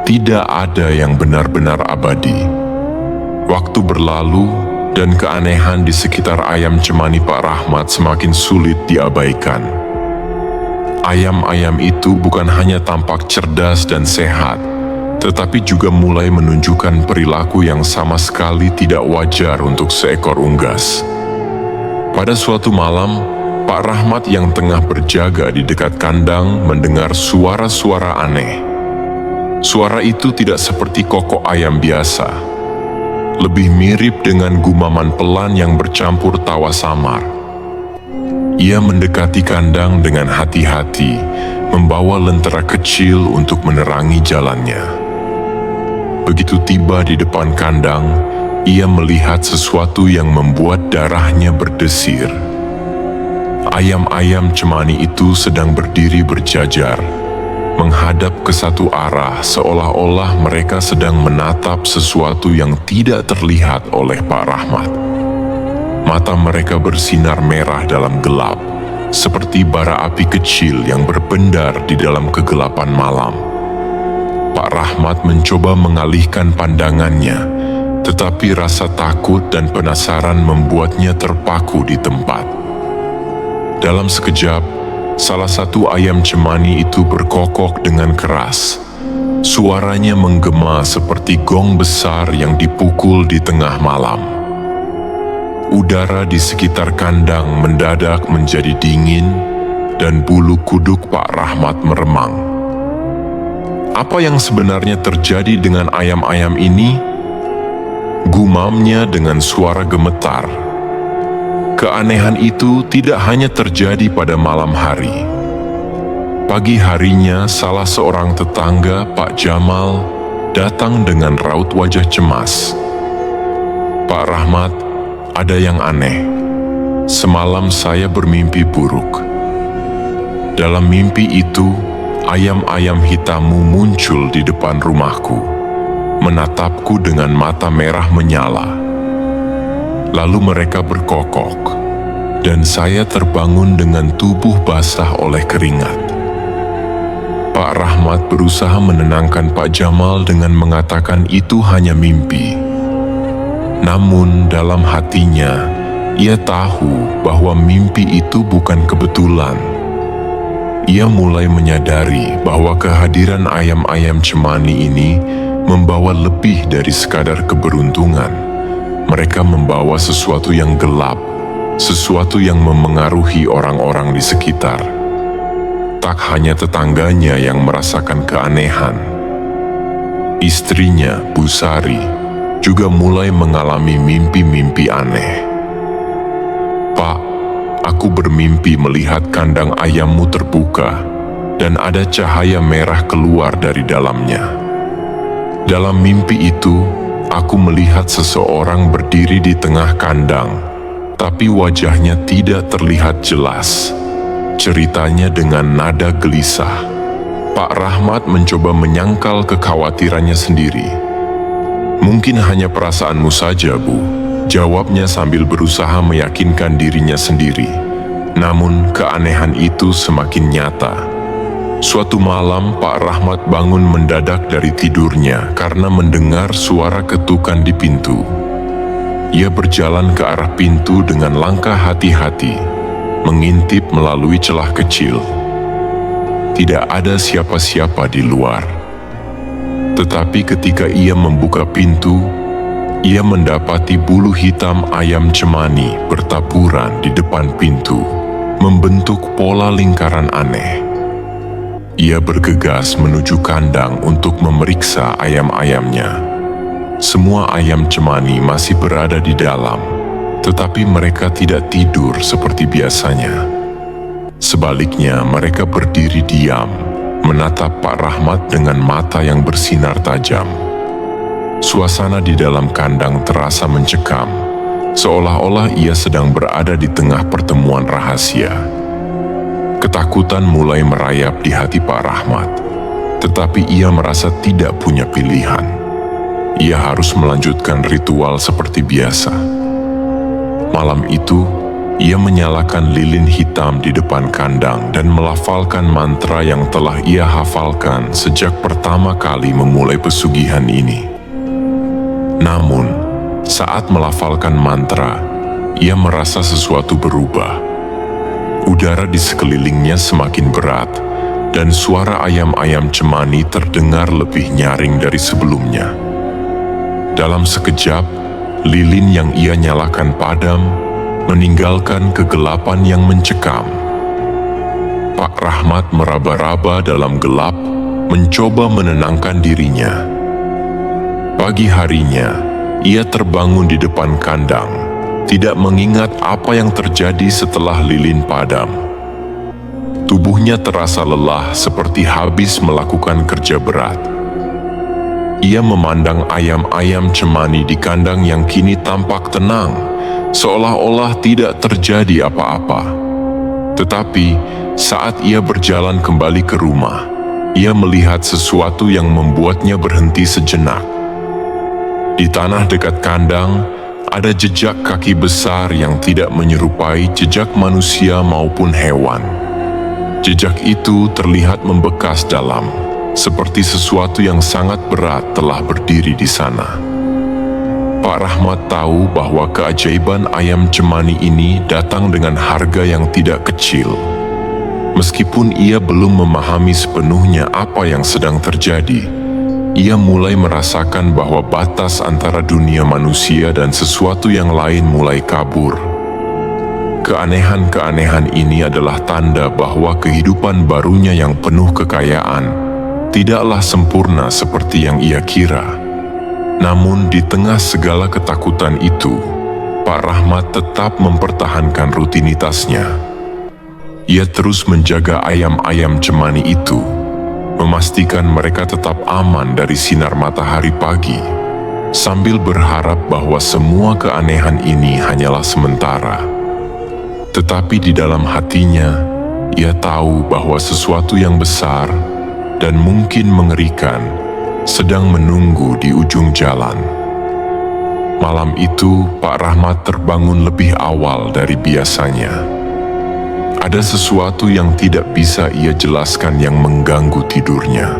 tidak ada yang benar-benar abadi. Waktu berlalu, dan keanehan di sekitar ayam cemani Pak Rahmat semakin sulit diabaikan. Ayam-ayam itu bukan hanya tampak cerdas dan sehat, tetapi juga mulai menunjukkan perilaku yang sama sekali tidak wajar untuk seekor unggas. Pada suatu malam, Pak Rahmat yang tengah berjaga di dekat kandang mendengar suara-suara aneh. Suara itu tidak seperti kokok ayam biasa. Lebih mirip dengan gumaman pelan yang bercampur tawa samar. Ia mendekati kandang dengan hati-hati, membawa lentera kecil untuk menerangi jalannya. Begitu tiba di depan kandang, ia melihat sesuatu yang membuat darahnya berdesir. Ayam-ayam cemani itu sedang berdiri berjajar, menghadap ke satu arah seolah-olah mereka sedang menatap sesuatu yang tidak terlihat oleh Pak Rahmat. Mata mereka bersinar merah dalam gelap, seperti bara api kecil yang berbendar di dalam kegelapan malam. Pak Rahmat mencoba mengalihkan pandangannya, tetapi rasa takut dan penasaran membuatnya terpaku di tempat. Dalam sekejap, salah satu ayam cemani itu berkokok dengan keras. Suaranya menggema seperti gong besar yang dipukul di tengah malam. Udara di sekitar kandang mendadak menjadi dingin, dan bulu kuduk Pak Rahmat meremang. Apa yang sebenarnya terjadi dengan ayam-ayam ini? Gumamnya dengan suara gemetar. Keanehan itu tidak hanya terjadi pada malam hari. Pagi harinya, salah seorang tetangga, Pak Jamal, datang dengan raut wajah cemas. "Pak Rahmat, ada yang aneh. Semalam saya bermimpi buruk. Dalam mimpi itu, ayam-ayam hitammu muncul di depan rumahku, menatapku dengan mata merah menyala. Lalu mereka berkokok, dan saya terbangun dengan tubuh basah oleh keringat." Pak Rahmat berusaha menenangkan Pak Jamal dengan mengatakan itu hanya mimpi. Namun dalam hatinya, ia tahu bahwa mimpi itu bukan kebetulan. Ia mulai menyadari bahwa kehadiran ayam-ayam cemani ini membawa lebih dari sekadar keberuntungan. Mereka membawa sesuatu yang gelap, sesuatu yang memengaruhi orang-orang di sekitar. Tak hanya tetangganya yang merasakan keanehan. Istrinya, Bu Sari, juga mulai mengalami mimpi-mimpi aneh. "Pak, aku bermimpi melihat kandang ayammu terbuka dan ada cahaya merah keluar dari dalamnya. Dalam mimpi itu, aku melihat seseorang berdiri di tengah kandang, tapi wajahnya tidak terlihat jelas." Ceritanya dengan nada gelisah. Pak Rahmat mencoba menyangkal kekhawatirannya sendiri. "Mungkin hanya perasaanmu saja, Bu," jawabnya sambil berusaha meyakinkan dirinya sendiri. Namun keanehan itu semakin nyata. Suatu malam Pak Rahmat bangun mendadak dari tidurnya karena mendengar suara ketukan di pintu. Ia berjalan ke arah pintu dengan langkah hati-hati, mengintip melalui celah kecil. Tidak ada siapa-siapa di luar. Tetapi ketika ia membuka pintu, ia mendapati bulu hitam ayam cemani bertaburan di depan pintu, membentuk pola lingkaran aneh. Ia bergegas menuju kandang untuk memeriksa ayam-ayamnya. Semua ayam cemani masih berada di dalam, tetapi mereka tidak tidur seperti biasanya. Sebaliknya, mereka berdiri diam, menatap Pak Rahmat dengan mata yang bersinar tajam. Suasana di dalam kandang terasa mencekam, seolah-olah ia sedang berada di tengah pertemuan rahasia. Ketakutan mulai merayap di hati Pak Rahmat, tetapi ia merasa tidak punya pilihan. Ia harus melanjutkan ritual seperti biasa. Malam itu, ia menyalakan lilin hitam di depan kandang dan melafalkan mantra yang telah ia hafalkan sejak pertama kali memulai pesugihan ini. Namun, saat melafalkan mantra, ia merasa sesuatu berubah. Udara di sekelilingnya semakin berat, dan suara ayam-ayam cemani terdengar lebih nyaring dari sebelumnya. Dalam sekejap, lilin yang ia nyalakan padam, meninggalkan kegelapan yang mencekam. Pak Rahmat meraba-raba dalam gelap, mencoba menenangkan dirinya. Pagi harinya, ia terbangun di depan kandang, tidak mengingat apa yang terjadi setelah lilin padam. Tubuhnya terasa lelah seperti habis melakukan kerja berat. Ia memandang ayam-ayam cemani di kandang yang kini tampak tenang, seolah-olah tidak terjadi apa-apa. Tetapi, saat ia berjalan kembali ke rumah, ia melihat sesuatu yang membuatnya berhenti sejenak. Di tanah dekat kandang, ada jejak kaki besar yang tidak menyerupai jejak manusia maupun hewan. Jejak itu terlihat membekas dalam, seperti sesuatu yang sangat berat telah berdiri di sana. Pak Rahmat tahu bahwa keajaiban ayam cemani ini datang dengan harga yang tidak kecil. Meskipun ia belum memahami sepenuhnya apa yang sedang terjadi, ia mulai merasakan bahwa batas antara dunia manusia dan sesuatu yang lain mulai kabur. Keanehan-keanehan ini adalah tanda bahwa kehidupan barunya yang penuh kekayaan tidaklah sempurna seperti yang ia kira. Namun di tengah segala ketakutan itu, Pak Rahmat tetap mempertahankan rutinitasnya. Ia terus menjaga ayam-ayam cemani itu, memastikan mereka tetap aman dari sinar matahari pagi, sambil berharap bahwa semua keanehan ini hanyalah sementara. Tetapi di dalam hatinya, ia tahu bahwa sesuatu yang besar dan mungkin mengerikan sedang menunggu di ujung jalan. Malam itu, Pak Rahmat terbangun lebih awal dari biasanya. Ada sesuatu yang tidak bisa ia jelaskan yang mengganggu tidurnya.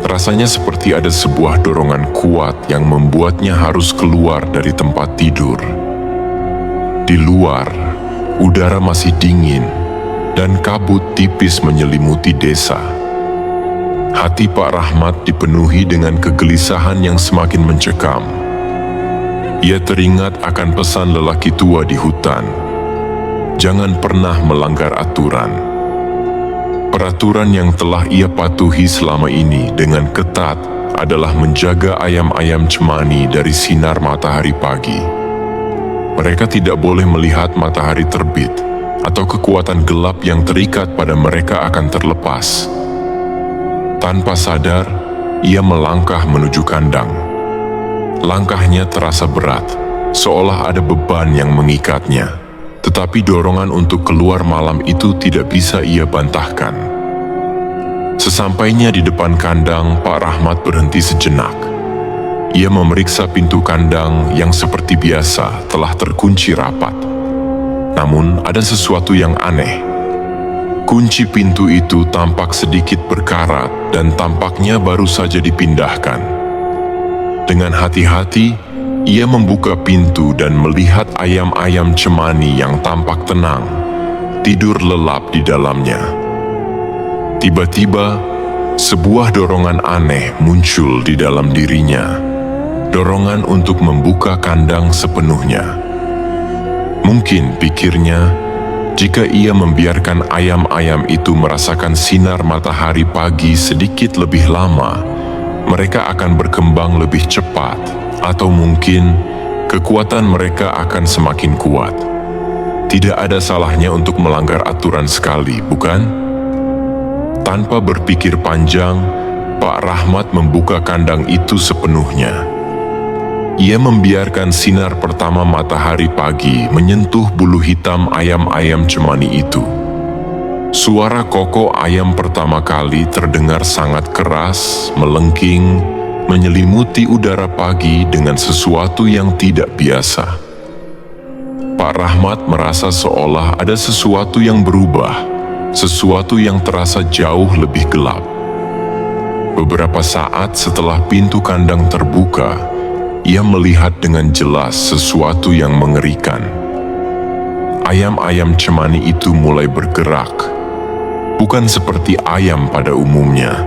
Rasanya seperti ada sebuah dorongan kuat yang membuatnya harus keluar dari tempat tidur. Di luar, udara masih dingin dan kabut tipis menyelimuti desa. Hati Pak Rahmat dipenuhi dengan kegelisahan yang semakin mencekam. Ia teringat akan pesan lelaki tua di hutan, "Jangan pernah melanggar aturan." Peraturan yang telah ia patuhi selama ini dengan ketat adalah menjaga ayam-ayam cemani dari sinar matahari pagi. Mereka tidak boleh melihat matahari terbit, atau kekuatan gelap yang terikat pada mereka akan terlepas. Tanpa sadar, ia melangkah menuju kandang. Langkahnya terasa berat, seolah ada beban yang mengikatnya. Tetapi dorongan untuk keluar malam itu tidak bisa ia bantahkan. Sesampainya di depan kandang, Pak Rahmat berhenti sejenak. Ia memeriksa pintu kandang yang seperti biasa telah terkunci rapat. Namun ada sesuatu yang aneh. Kunci pintu itu tampak sedikit berkarat dan tampaknya baru saja dipindahkan. Dengan hati-hati, ia membuka pintu dan melihat ayam-ayam cemani yang tampak tenang, tidur lelap di dalamnya. Tiba-tiba, sebuah dorongan aneh muncul di dalam dirinya. Dorongan untuk membuka kandang sepenuhnya. Mungkin pikirnya, jika ia membiarkan ayam-ayam itu merasakan sinar matahari pagi sedikit lebih lama, mereka akan berkembang lebih cepat. Atau mungkin kekuatan mereka akan semakin kuat. Tidak ada salahnya untuk melanggar aturan sekali, bukan? Tanpa berpikir panjang, Pak Rahmat membuka kandang itu sepenuhnya. Ia membiarkan sinar pertama matahari pagi menyentuh bulu hitam ayam-ayam cemani itu. Suara kokok ayam pertama kali terdengar sangat keras, melengking, menyelimuti udara pagi dengan sesuatu yang tidak biasa. Pak Rahmat merasa seolah ada sesuatu yang berubah, sesuatu yang terasa jauh lebih gelap. Beberapa saat setelah pintu kandang terbuka, ia melihat dengan jelas sesuatu yang mengerikan. Ayam-ayam cemani itu mulai bergerak, bukan seperti ayam pada umumnya,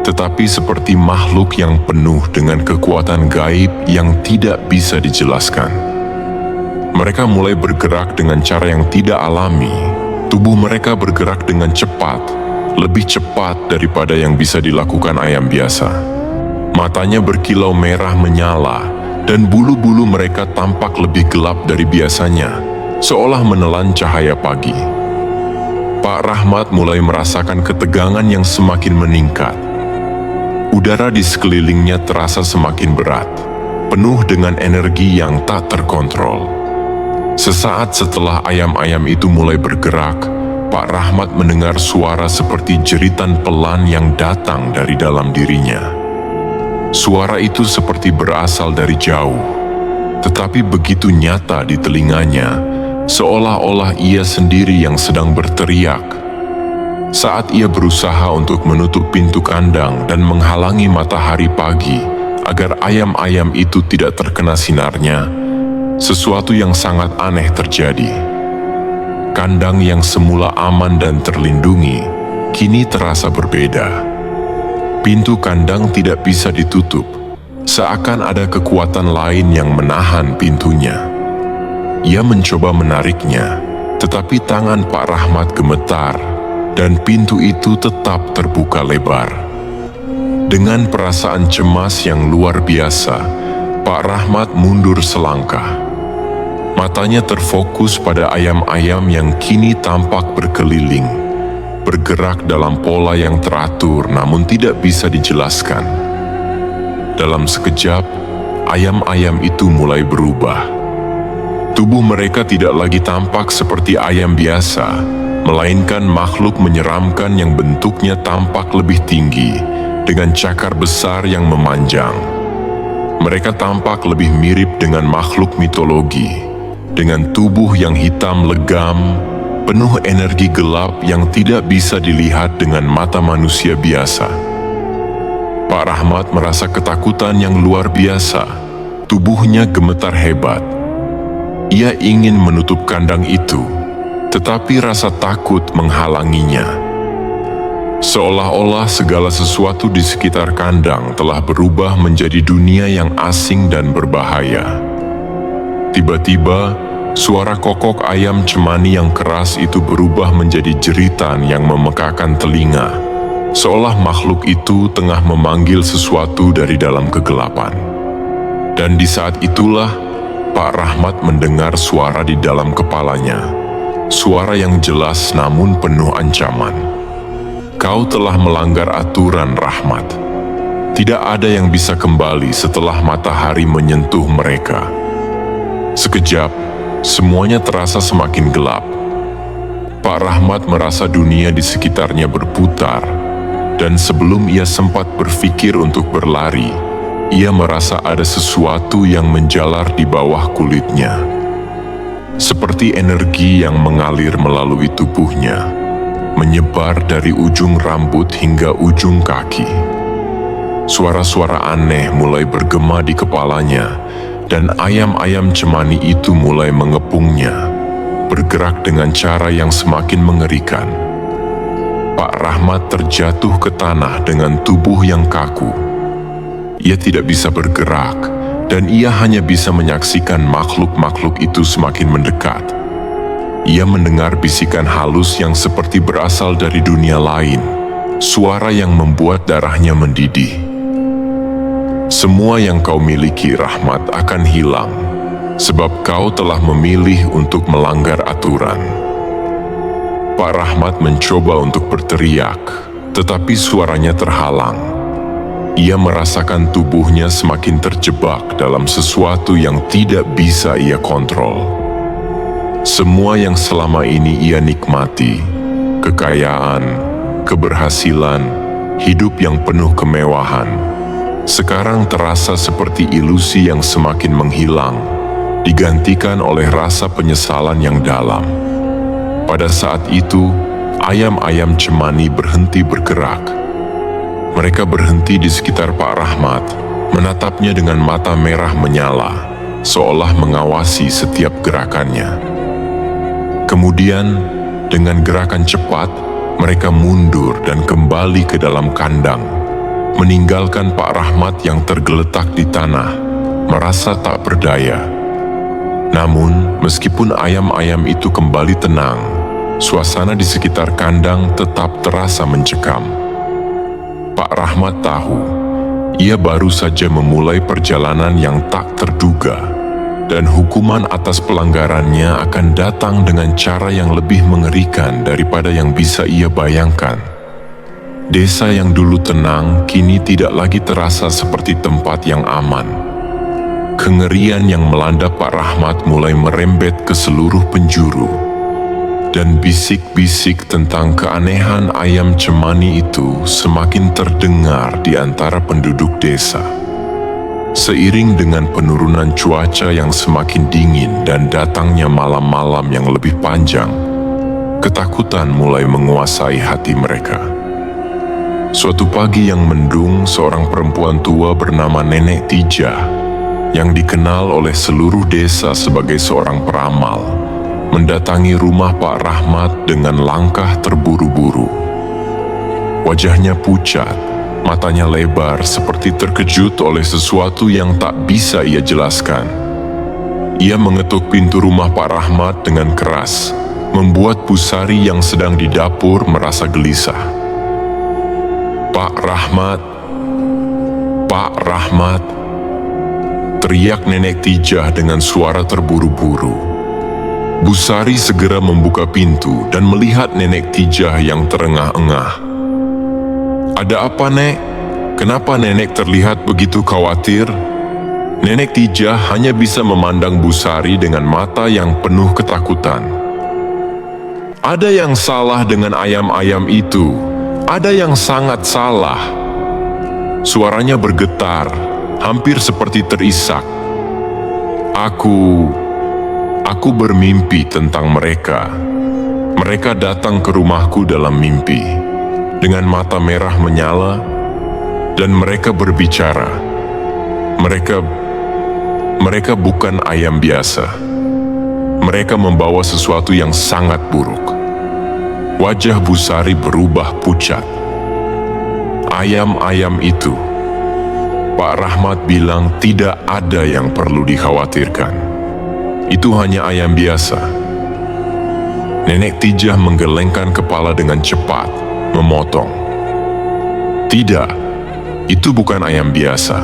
tetapi seperti makhluk yang penuh dengan kekuatan gaib yang tidak bisa dijelaskan. Mereka mulai bergerak dengan cara yang tidak alami. Tubuh mereka bergerak dengan cepat, lebih cepat daripada yang bisa dilakukan ayam biasa. Matanya berkilau merah menyala, dan bulu-bulu mereka tampak lebih gelap dari biasanya, seolah menelan cahaya pagi. Pak Rahmat mulai merasakan ketegangan yang semakin meningkat. Udara di sekelilingnya terasa semakin berat, penuh dengan energi yang tak terkontrol. Sesaat setelah ayam-ayam itu mulai bergerak, Pak Rahmat mendengar suara seperti jeritan pelan yang datang dari dalam dirinya. Suara itu seperti berasal dari jauh, tetapi begitu nyata di telinganya, seolah-olah ia sendiri yang sedang berteriak. Saat ia berusaha untuk menutup pintu kandang dan menghalangi matahari pagi agar ayam-ayam itu tidak terkena sinarnya, sesuatu yang sangat aneh terjadi. Kandang yang semula aman dan terlindungi, kini terasa berbeda. Pintu kandang tidak bisa ditutup, seakan ada kekuatan lain yang menahan pintunya. Ia mencoba menariknya, tetapi tangan Pak Rahmat gemetar, dan pintu itu tetap terbuka lebar. Dengan perasaan cemas yang luar biasa, Pak Rahmat mundur selangkah. Matanya terfokus pada ayam-ayam yang kini tampak berkeliling, bergerak dalam pola yang teratur namun tidak bisa dijelaskan. Dalam sekejap, ayam-ayam itu mulai berubah. Tubuh mereka tidak lagi tampak seperti ayam biasa, melainkan makhluk menyeramkan yang bentuknya tampak lebih tinggi, dengan cakar besar yang memanjang. Mereka tampak lebih mirip dengan makhluk mitologi, dengan tubuh yang hitam legam, penuh energi gelap yang tidak bisa dilihat dengan mata manusia biasa. Pak Rahmat merasa ketakutan yang luar biasa, tubuhnya gemetar hebat. Ia ingin menutup kandang itu, tetapi rasa takut menghalanginya. Seolah-olah segala sesuatu di sekitar kandang telah berubah menjadi dunia yang asing dan berbahaya. Tiba-tiba, suara kokok ayam cemani yang keras itu berubah menjadi jeritan yang memekakan telinga, seolah makhluk itu tengah memanggil sesuatu dari dalam kegelapan. Dan di saat itulah, Pak Rahmat mendengar suara di dalam kepalanya, suara yang jelas namun penuh ancaman. Kau telah melanggar aturan, Rahmat. Tidak ada yang bisa kembali setelah matahari menyentuh mereka. Sekejap, semuanya terasa semakin gelap. Pak Rahmat merasa dunia di sekitarnya berputar, dan sebelum ia sempat berpikir untuk berlari, ia merasa ada sesuatu yang menjalar di bawah kulitnya. Seperti energi yang mengalir melalui tubuhnya, menyebar dari ujung rambut hingga ujung kaki. Suara-suara aneh mulai bergema di kepalanya, dan ayam-ayam cemani itu mulai mengepungnya, bergerak dengan cara yang semakin mengerikan. Pak Rahmat terjatuh ke tanah dengan tubuh yang kaku. Ia tidak bisa bergerak, dan ia hanya bisa menyaksikan makhluk-makhluk itu semakin mendekat. Ia mendengar bisikan halus yang seperti berasal dari dunia lain, suara yang membuat darahnya mendidih. Semua yang kau miliki, Rahmat, akan hilang, sebab kau telah memilih untuk melanggar aturan. Pak Rahmat mencoba untuk berteriak, tetapi suaranya terhalang. Ia merasakan tubuhnya semakin terjebak dalam sesuatu yang tidak bisa ia kontrol. Semua yang selama ini ia nikmati, kekayaan, keberhasilan, hidup yang penuh kemewahan, sekarang terasa seperti ilusi yang semakin menghilang, digantikan oleh rasa penyesalan yang dalam. Pada saat itu, ayam-ayam cemani berhenti bergerak. Mereka berhenti di sekitar Pak Rahmat, menatapnya dengan mata merah menyala, seolah mengawasi setiap gerakannya. Kemudian, dengan gerakan cepat, mereka mundur dan kembali ke dalam kandang, meninggalkan Pak Rahmat yang tergeletak di tanah, merasa tak berdaya. Namun, meskipun ayam-ayam itu kembali tenang, suasana di sekitar kandang tetap terasa mencekam. Pak Rahmat tahu, ia baru saja memulai perjalanan yang tak terduga, dan hukuman atas pelanggarannya akan datang dengan cara yang lebih mengerikan daripada yang bisa ia bayangkan. Desa yang dulu tenang kini tidak lagi terasa seperti tempat yang aman. Kengerian yang melanda Pak Rahmat mulai merembet ke seluruh penjuru, dan bisik-bisik tentang keanehan ayam cemani itu semakin terdengar di antara penduduk desa. Seiring dengan penurunan cuaca yang semakin dingin dan datangnya malam-malam yang lebih panjang, ketakutan mulai menguasai hati mereka. Suatu pagi yang mendung, seorang perempuan tua bernama Nenek Tijah, yang dikenal oleh seluruh desa sebagai seorang peramal, mendatangi rumah Pak Rahmat dengan langkah terburu-buru. Wajahnya pucat, matanya lebar seperti terkejut oleh sesuatu yang tak bisa ia jelaskan. Ia mengetuk pintu rumah Pak Rahmat dengan keras, membuat Busari yang sedang di dapur merasa gelisah. Pak Rahmat, Pak Rahmat, teriak Nenek Tijah dengan suara terburu-buru. Busari segera membuka pintu dan melihat Nenek Tijah yang terengah-engah. Ada apa, Nek? Kenapa Nenek terlihat begitu khawatir? Nenek Tijah hanya bisa memandang Busari dengan mata yang penuh ketakutan. Ada yang salah dengan ayam-ayam itu. Ada yang sangat salah. Suaranya bergetar, hampir seperti terisak. Aku bermimpi tentang mereka. Mereka datang ke rumahku dalam mimpi, dengan mata merah menyala, dan mereka berbicara. Mereka bukan ayam biasa. Mereka membawa sesuatu yang sangat buruk. Wajah Busari berubah pucat. Ayam-ayam itu, Pak Rahmat bilang, tidak ada yang perlu dikhawatirkan. Itu hanya ayam biasa. Nenek Tijah menggelengkan kepala dengan cepat, memotong. Tidak, itu bukan ayam biasa.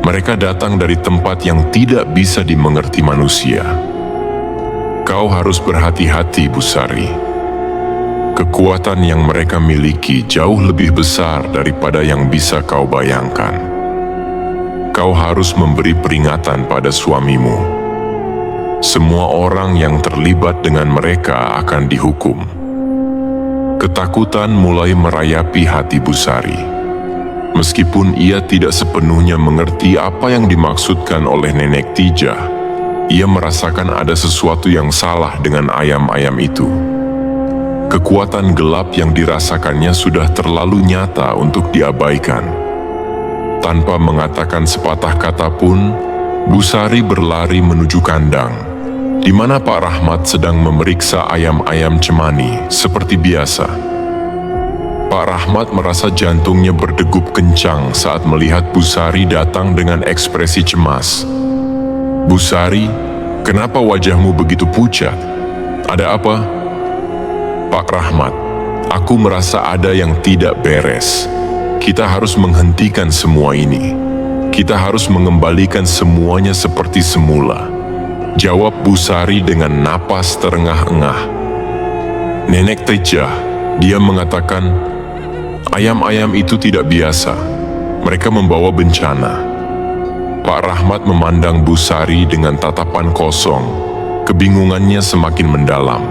Mereka datang dari tempat yang tidak bisa dimengerti manusia. Kau harus berhati-hati, Busari. Kekuatan yang mereka miliki jauh lebih besar daripada yang bisa kau bayangkan. Kau harus memberi peringatan pada suamimu. Semua orang yang terlibat dengan mereka akan dihukum. Ketakutan mulai merayapi hati Busari. Meskipun ia tidak sepenuhnya mengerti apa yang dimaksudkan oleh Nenek Tijah, ia merasakan ada sesuatu yang salah dengan ayam-ayam itu. Kekuatan gelap yang dirasakannya sudah terlalu nyata untuk diabaikan. Tanpa mengatakan sepatah kata pun, Busari berlari menuju kandang, di mana Pak Rahmat sedang memeriksa ayam-ayam cemani seperti biasa. Pak Rahmat merasa jantungnya berdegup kencang saat melihat Busari datang dengan ekspresi cemas. "Busari, kenapa wajahmu begitu pucat? Ada apa?" "Pak Rahmat, aku merasa ada yang tidak beres. Kita harus menghentikan semua ini. Kita harus mengembalikan semuanya seperti semula," jawab Busari dengan napas terengah-engah. "Nenek Tijah," dia mengatakan, "ayam-ayam itu tidak biasa. Mereka membawa bencana." Pak Rahmat memandang Busari dengan tatapan kosong. Kebingungannya semakin mendalam.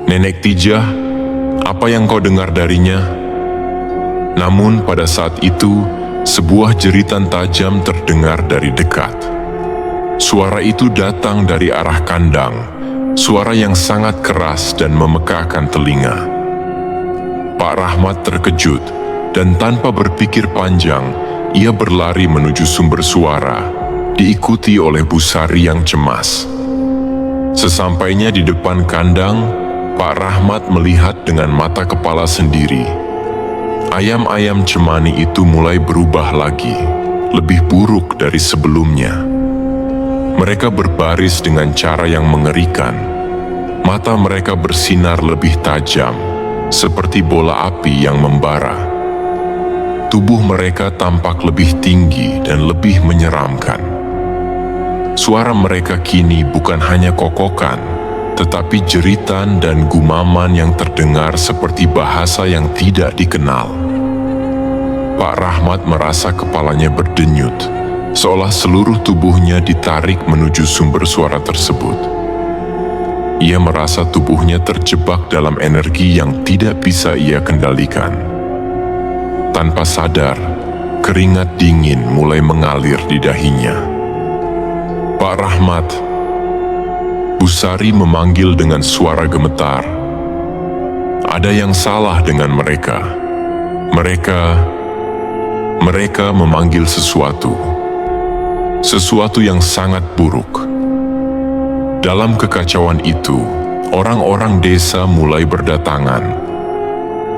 "Nenek Tijah, apa yang kau dengar darinya?" Namun pada saat itu, sebuah jeritan tajam terdengar dari dekat. Suara itu datang dari arah kandang, suara yang sangat keras dan memekakkan telinga. Pak Rahmat terkejut, dan tanpa berpikir panjang, ia berlari menuju sumber suara, diikuti oleh Busari yang cemas. Sesampainya di depan kandang, Pak Rahmat melihat dengan mata kepala sendiri. Ayam-ayam cemani itu mulai berubah lagi, lebih buruk dari sebelumnya. Mereka berbaris dengan cara yang mengerikan. Mata mereka bersinar lebih tajam, seperti bola api yang membara. Tubuh mereka tampak lebih tinggi dan lebih menyeramkan. Suara mereka kini bukan hanya kokokan, tetapi jeritan dan gumaman yang terdengar seperti bahasa yang tidak dikenal. Pak Rahmat merasa kepalanya berdenyut, seolah seluruh tubuhnya ditarik menuju sumber suara tersebut. Ia merasa tubuhnya terjebak dalam energi yang tidak bisa ia kendalikan. Tanpa sadar, keringat dingin mulai mengalir di dahinya. "Pak Rahmat," Busari memanggil dengan suara gemetar. Ada yang salah dengan mereka. Mereka memanggil sesuatu yang sangat buruk. Dalam kekacauan itu, orang-orang desa mulai berdatangan.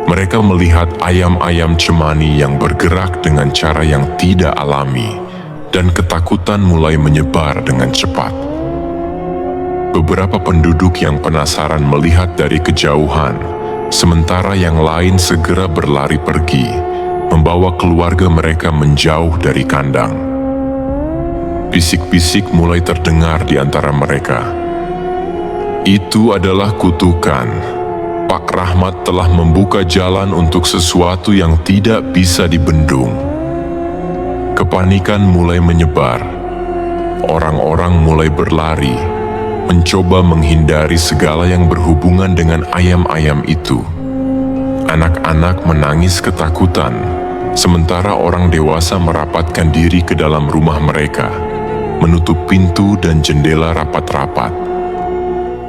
Mereka melihat ayam-ayam cemani yang bergerak dengan cara yang tidak alami, dan ketakutan mulai menyebar dengan cepat. Beberapa penduduk yang penasaran melihat dari kejauhan, sementara yang lain segera berlari pergi, membawa keluarga mereka menjauh dari kandang. Bisik-bisik mulai terdengar di antara mereka. Itu adalah kutukan. Pak Rahmat telah membuka jalan untuk sesuatu yang tidak bisa dibendung. Kepanikan mulai menyebar. Orang-orang mulai berlari, mencoba menghindari segala yang berhubungan dengan ayam-ayam itu. Anak-anak menangis ketakutan, sementara orang dewasa merapatkan diri ke dalam rumah mereka, menutup pintu dan jendela rapat-rapat.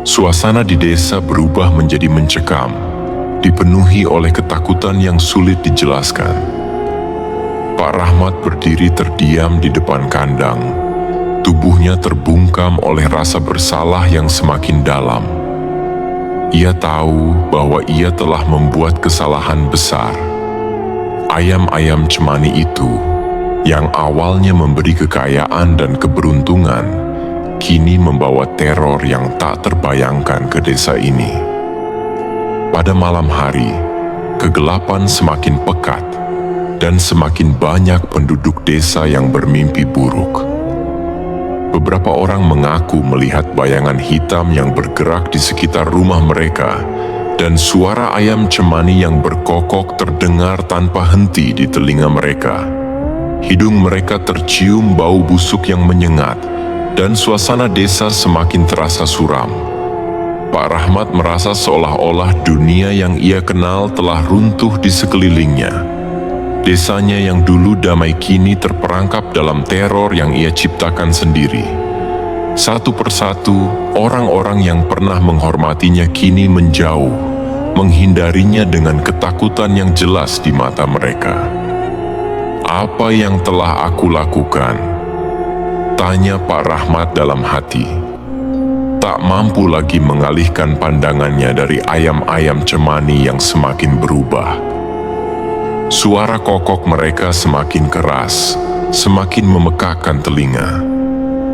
Suasana di desa berubah menjadi mencekam, dipenuhi oleh ketakutan yang sulit dijelaskan. Pak Rahmat berdiri terdiam di depan kandang. Tubuhnya terbungkam oleh rasa bersalah yang semakin dalam. Ia tahu bahwa ia telah membuat kesalahan besar. Ayam-ayam cemani itu, yang awalnya memberi kekayaan dan keberuntungan, kini membawa teror yang tak terbayangkan ke desa ini. Pada malam hari, kegelapan semakin pekat dan semakin banyak penduduk desa yang bermimpi buruk. Beberapa orang mengaku melihat bayangan hitam yang bergerak di sekitar rumah mereka dan suara ayam cemani yang berkokok terdengar tanpa henti di telinga mereka. Hidung mereka tercium bau busuk yang menyengat dan suasana desa semakin terasa suram. Pak Rahmat merasa seolah-olah dunia yang ia kenal telah runtuh di sekelilingnya. Desanya yang dulu damai kini terperangkap dalam teror yang ia ciptakan sendiri. Satu persatu, orang-orang yang pernah menghormatinya kini menjauh, menghindarinya dengan ketakutan yang jelas di mata mereka. "Apa yang telah aku lakukan?" tanya Pak Rahmat dalam hati. Tak mampu lagi mengalihkan pandangannya dari ayam-ayam cemani yang semakin berubah. Suara kokok mereka semakin keras, semakin memekakkan telinga.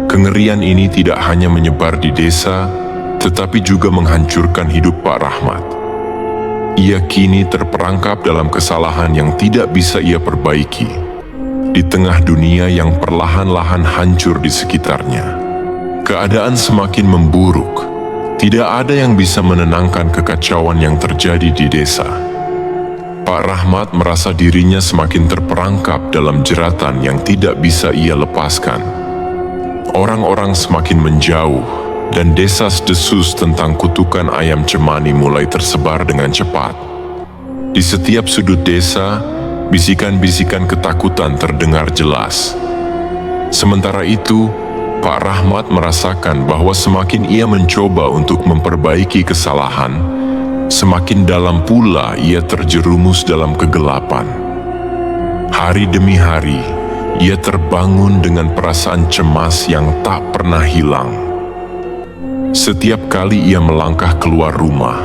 Kengerian ini tidak hanya menyebar di desa, tetapi juga menghancurkan hidup Pak Rahmat. Ia kini terperangkap dalam kesalahan yang tidak bisa ia perbaiki, di tengah dunia yang perlahan-lahan hancur di sekitarnya. Keadaan semakin memburuk, tidak ada yang bisa menenangkan kekacauan yang terjadi di desa. Pak Rahmat merasa dirinya semakin terperangkap dalam jeratan yang tidak bisa ia lepaskan. Orang-orang semakin menjauh, dan desas-desus tentang kutukan ayam cemani mulai tersebar dengan cepat. Di setiap sudut desa, bisikan-bisikan ketakutan terdengar jelas. Sementara itu, Pak Rahmat merasakan bahwa semakin ia mencoba untuk memperbaiki kesalahan, semakin dalam pula ia terjerumus dalam kegelapan. Hari demi hari, ia terbangun dengan perasaan cemas yang tak pernah hilang. Setiap kali ia melangkah keluar rumah,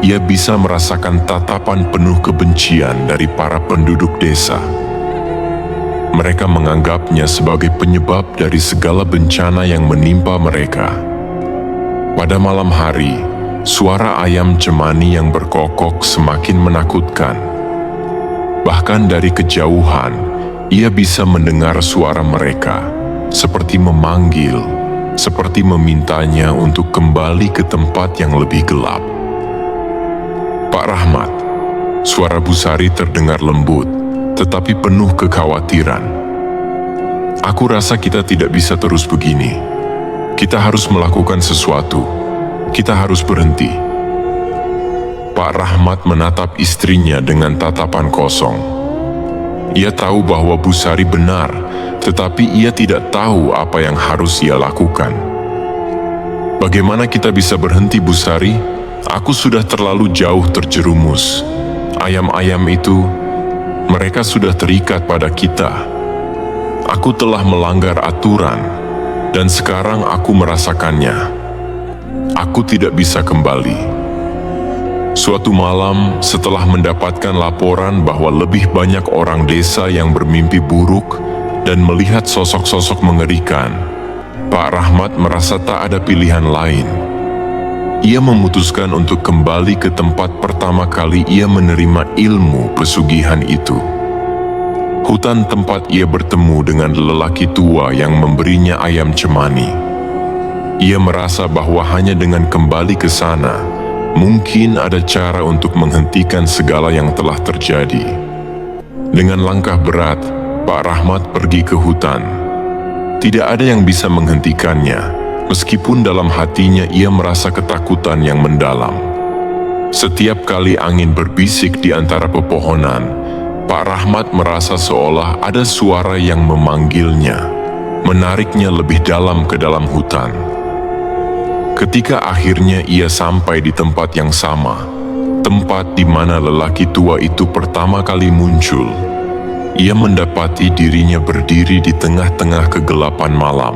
ia bisa merasakan tatapan penuh kebencian dari para penduduk desa. Mereka menganggapnya sebagai penyebab dari segala bencana yang menimpa mereka. Pada malam hari, suara ayam cemani yang berkokok semakin menakutkan. Bahkan dari kejauhan, ia bisa mendengar suara mereka, seperti memanggil, seperti memintanya untuk kembali ke tempat yang lebih gelap. "Pak Rahmat," suara Bu Sari terdengar lembut, tetapi penuh kekhawatiran. "Aku rasa kita tidak bisa terus begini. Kita harus melakukan sesuatu. Kita harus berhenti." Pak Rahmat menatap istrinya dengan tatapan kosong. Ia tahu bahwa Bu Sari benar, tetapi ia tidak tahu apa yang harus ia lakukan. "Bagaimana kita bisa berhenti, Bu Sari? Aku sudah terlalu jauh terjerumus. Ayam-ayam itu, mereka sudah terikat pada kita. Aku telah melanggar aturan, dan sekarang aku merasakannya. Aku tidak bisa kembali." Suatu malam, setelah mendapatkan laporan bahwa lebih banyak orang desa yang bermimpi buruk dan melihat sosok-sosok mengerikan, Pak Rahmat merasa tak ada pilihan lain. Ia memutuskan untuk kembali ke tempat pertama kali ia menerima ilmu pesugihan itu. Hutan tempat ia bertemu dengan lelaki tua yang memberinya ayam cemani. Ia merasa bahwa hanya dengan kembali ke sana, mungkin ada cara untuk menghentikan segala yang telah terjadi. Dengan langkah berat, Pak Rahmat pergi ke hutan. Tidak ada yang bisa menghentikannya, meskipun dalam hatinya ia merasa ketakutan yang mendalam. Setiap kali angin berbisik di antara pepohonan, Pak Rahmat merasa seolah ada suara yang memanggilnya, menariknya lebih dalam ke dalam hutan. Ketika akhirnya ia sampai di tempat yang sama, tempat di mana lelaki tua itu pertama kali muncul, ia mendapati dirinya berdiri di tengah-tengah kegelapan malam,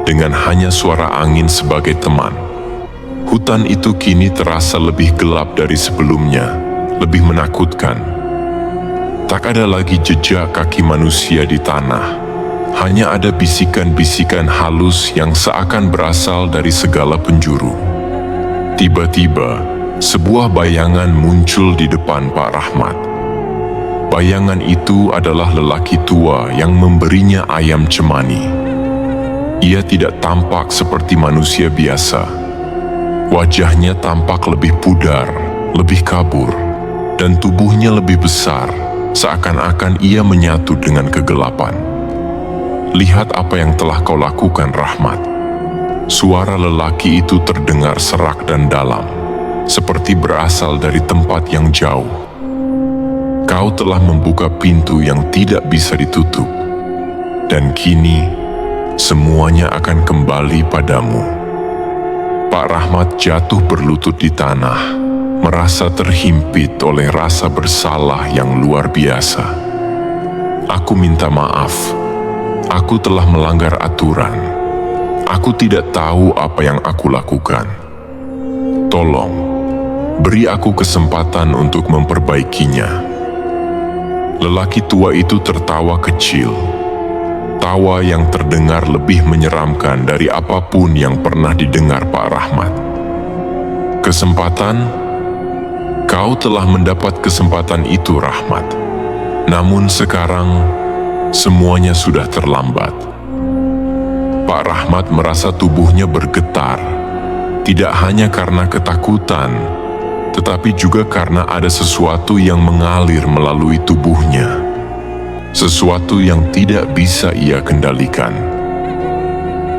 dengan hanya suara angin sebagai teman. Hutan itu kini terasa lebih gelap dari sebelumnya, lebih menakutkan. Tak ada lagi jejak kaki manusia di tanah, hanya ada bisikan-bisikan halus yang seakan berasal dari segala penjuru. Tiba-tiba, sebuah bayangan muncul di depan Pak Rahmat. Bayangan itu adalah lelaki tua yang memberinya ayam cemani. Ia tidak tampak seperti manusia biasa. Wajahnya tampak lebih pudar, lebih kabur, dan tubuhnya lebih besar, seakan-akan ia menyatu dengan kegelapan. Lihat apa yang telah kau lakukan, Rahmat. Suara lelaki itu terdengar serak dan dalam, seperti berasal dari tempat yang jauh. Kau telah membuka pintu yang tidak bisa ditutup, dan kini semuanya akan kembali padamu. Pak Rahmat jatuh berlutut di tanah, merasa terhimpit oleh rasa bersalah yang luar biasa. Aku minta maaf, aku telah melanggar aturan. Aku tidak tahu apa yang aku lakukan. Tolong, beri aku kesempatan untuk memperbaikinya. Lelaki tua itu tertawa kecil, tawa yang terdengar lebih menyeramkan dari apapun yang pernah didengar Pak Rahmat. Kesempatan? Kau telah mendapat kesempatan itu, Rahmat. Namun sekarang, semuanya sudah terlambat. Pak Rahmat merasa tubuhnya bergetar, tidak hanya karena ketakutan, tetapi juga karena ada sesuatu yang mengalir melalui tubuhnya. Sesuatu yang tidak bisa ia kendalikan.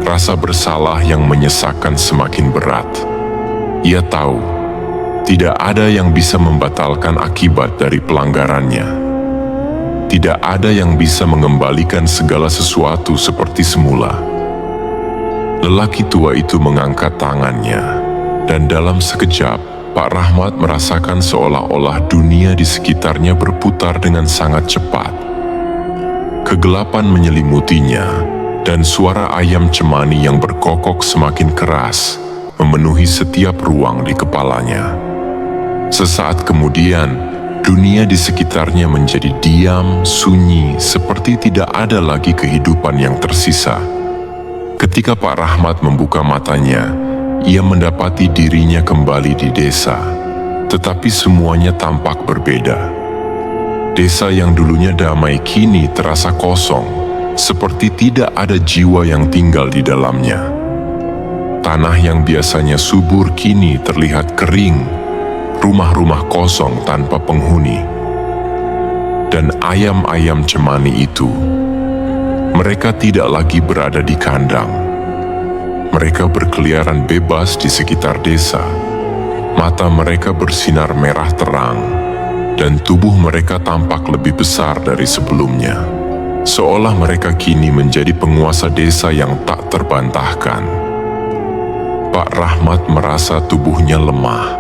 Rasa bersalah yang menyesakkan semakin berat. Ia tahu, tidak ada yang bisa membatalkan akibat dari pelanggarannya. Tidak ada yang bisa mengembalikan segala sesuatu seperti semula. Lelaki tua itu mengangkat tangannya, dan dalam sekejap, Pak Rahmat merasakan seolah-olah dunia di sekitarnya berputar dengan sangat cepat. Kegelapan menyelimutinya, dan suara ayam cemani yang berkokok semakin keras, memenuhi setiap ruang di kepalanya. Sesaat kemudian, dunia di sekitarnya menjadi diam, sunyi, seperti tidak ada lagi kehidupan yang tersisa. Ketika Pak Rahmat membuka matanya, ia mendapati dirinya kembali di desa, tetapi semuanya tampak berbeda. Desa yang dulunya damai kini terasa kosong, seperti tidak ada jiwa yang tinggal di dalamnya. Tanah yang biasanya subur kini terlihat kering, rumah-rumah kosong tanpa penghuni. Dan ayam-ayam cemani itu, mereka tidak lagi berada di kandang. Mereka berkeliaran bebas di sekitar desa. Mata mereka bersinar merah terang, dan tubuh mereka tampak lebih besar dari sebelumnya. Seolah mereka kini menjadi penguasa desa yang tak terbantahkan. Pak Rahmat merasa tubuhnya lemah.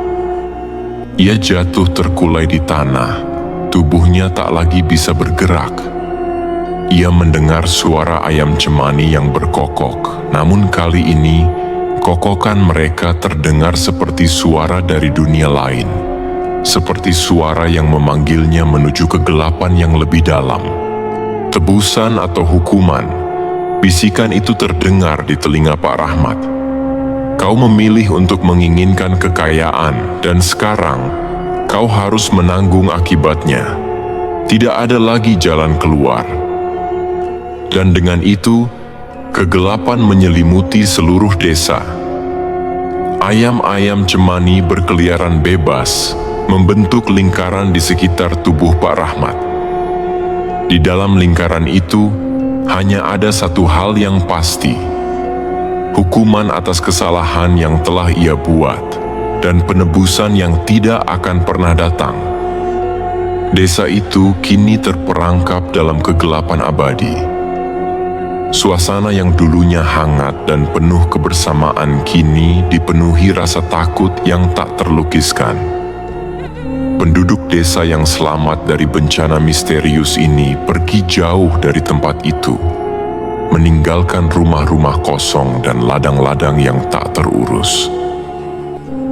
Ia jatuh terkulai di tanah, tubuhnya tak lagi bisa bergerak. Ia mendengar suara ayam cemani yang berkokok, namun kali ini kokokan mereka terdengar seperti suara dari dunia lain, seperti suara yang memanggilnya menuju kegelapan yang lebih dalam. Tebusan atau hukuman, bisikan itu terdengar di telinga Pak Rahmat. Kau memilih untuk menginginkan kekayaan, dan sekarang kau harus menanggung akibatnya. Tidak ada lagi jalan keluar. Dan dengan itu, kegelapan menyelimuti seluruh desa. Ayam-ayam cemani berkeliaran bebas, membentuk lingkaran di sekitar tubuh Pak Rahmat. Di dalam lingkaran itu, hanya ada satu hal yang pasti: hukuman atas kesalahan yang telah ia buat, dan penebusan yang tidak akan pernah datang. Desa itu kini terperangkap dalam kegelapan abadi. Suasana yang dulunya hangat dan penuh kebersamaan kini dipenuhi rasa takut yang tak terlukiskan. Penduduk desa yang selamat dari bencana misterius ini pergi jauh dari tempat itu, meninggalkan rumah-rumah kosong dan ladang-ladang yang tak terurus.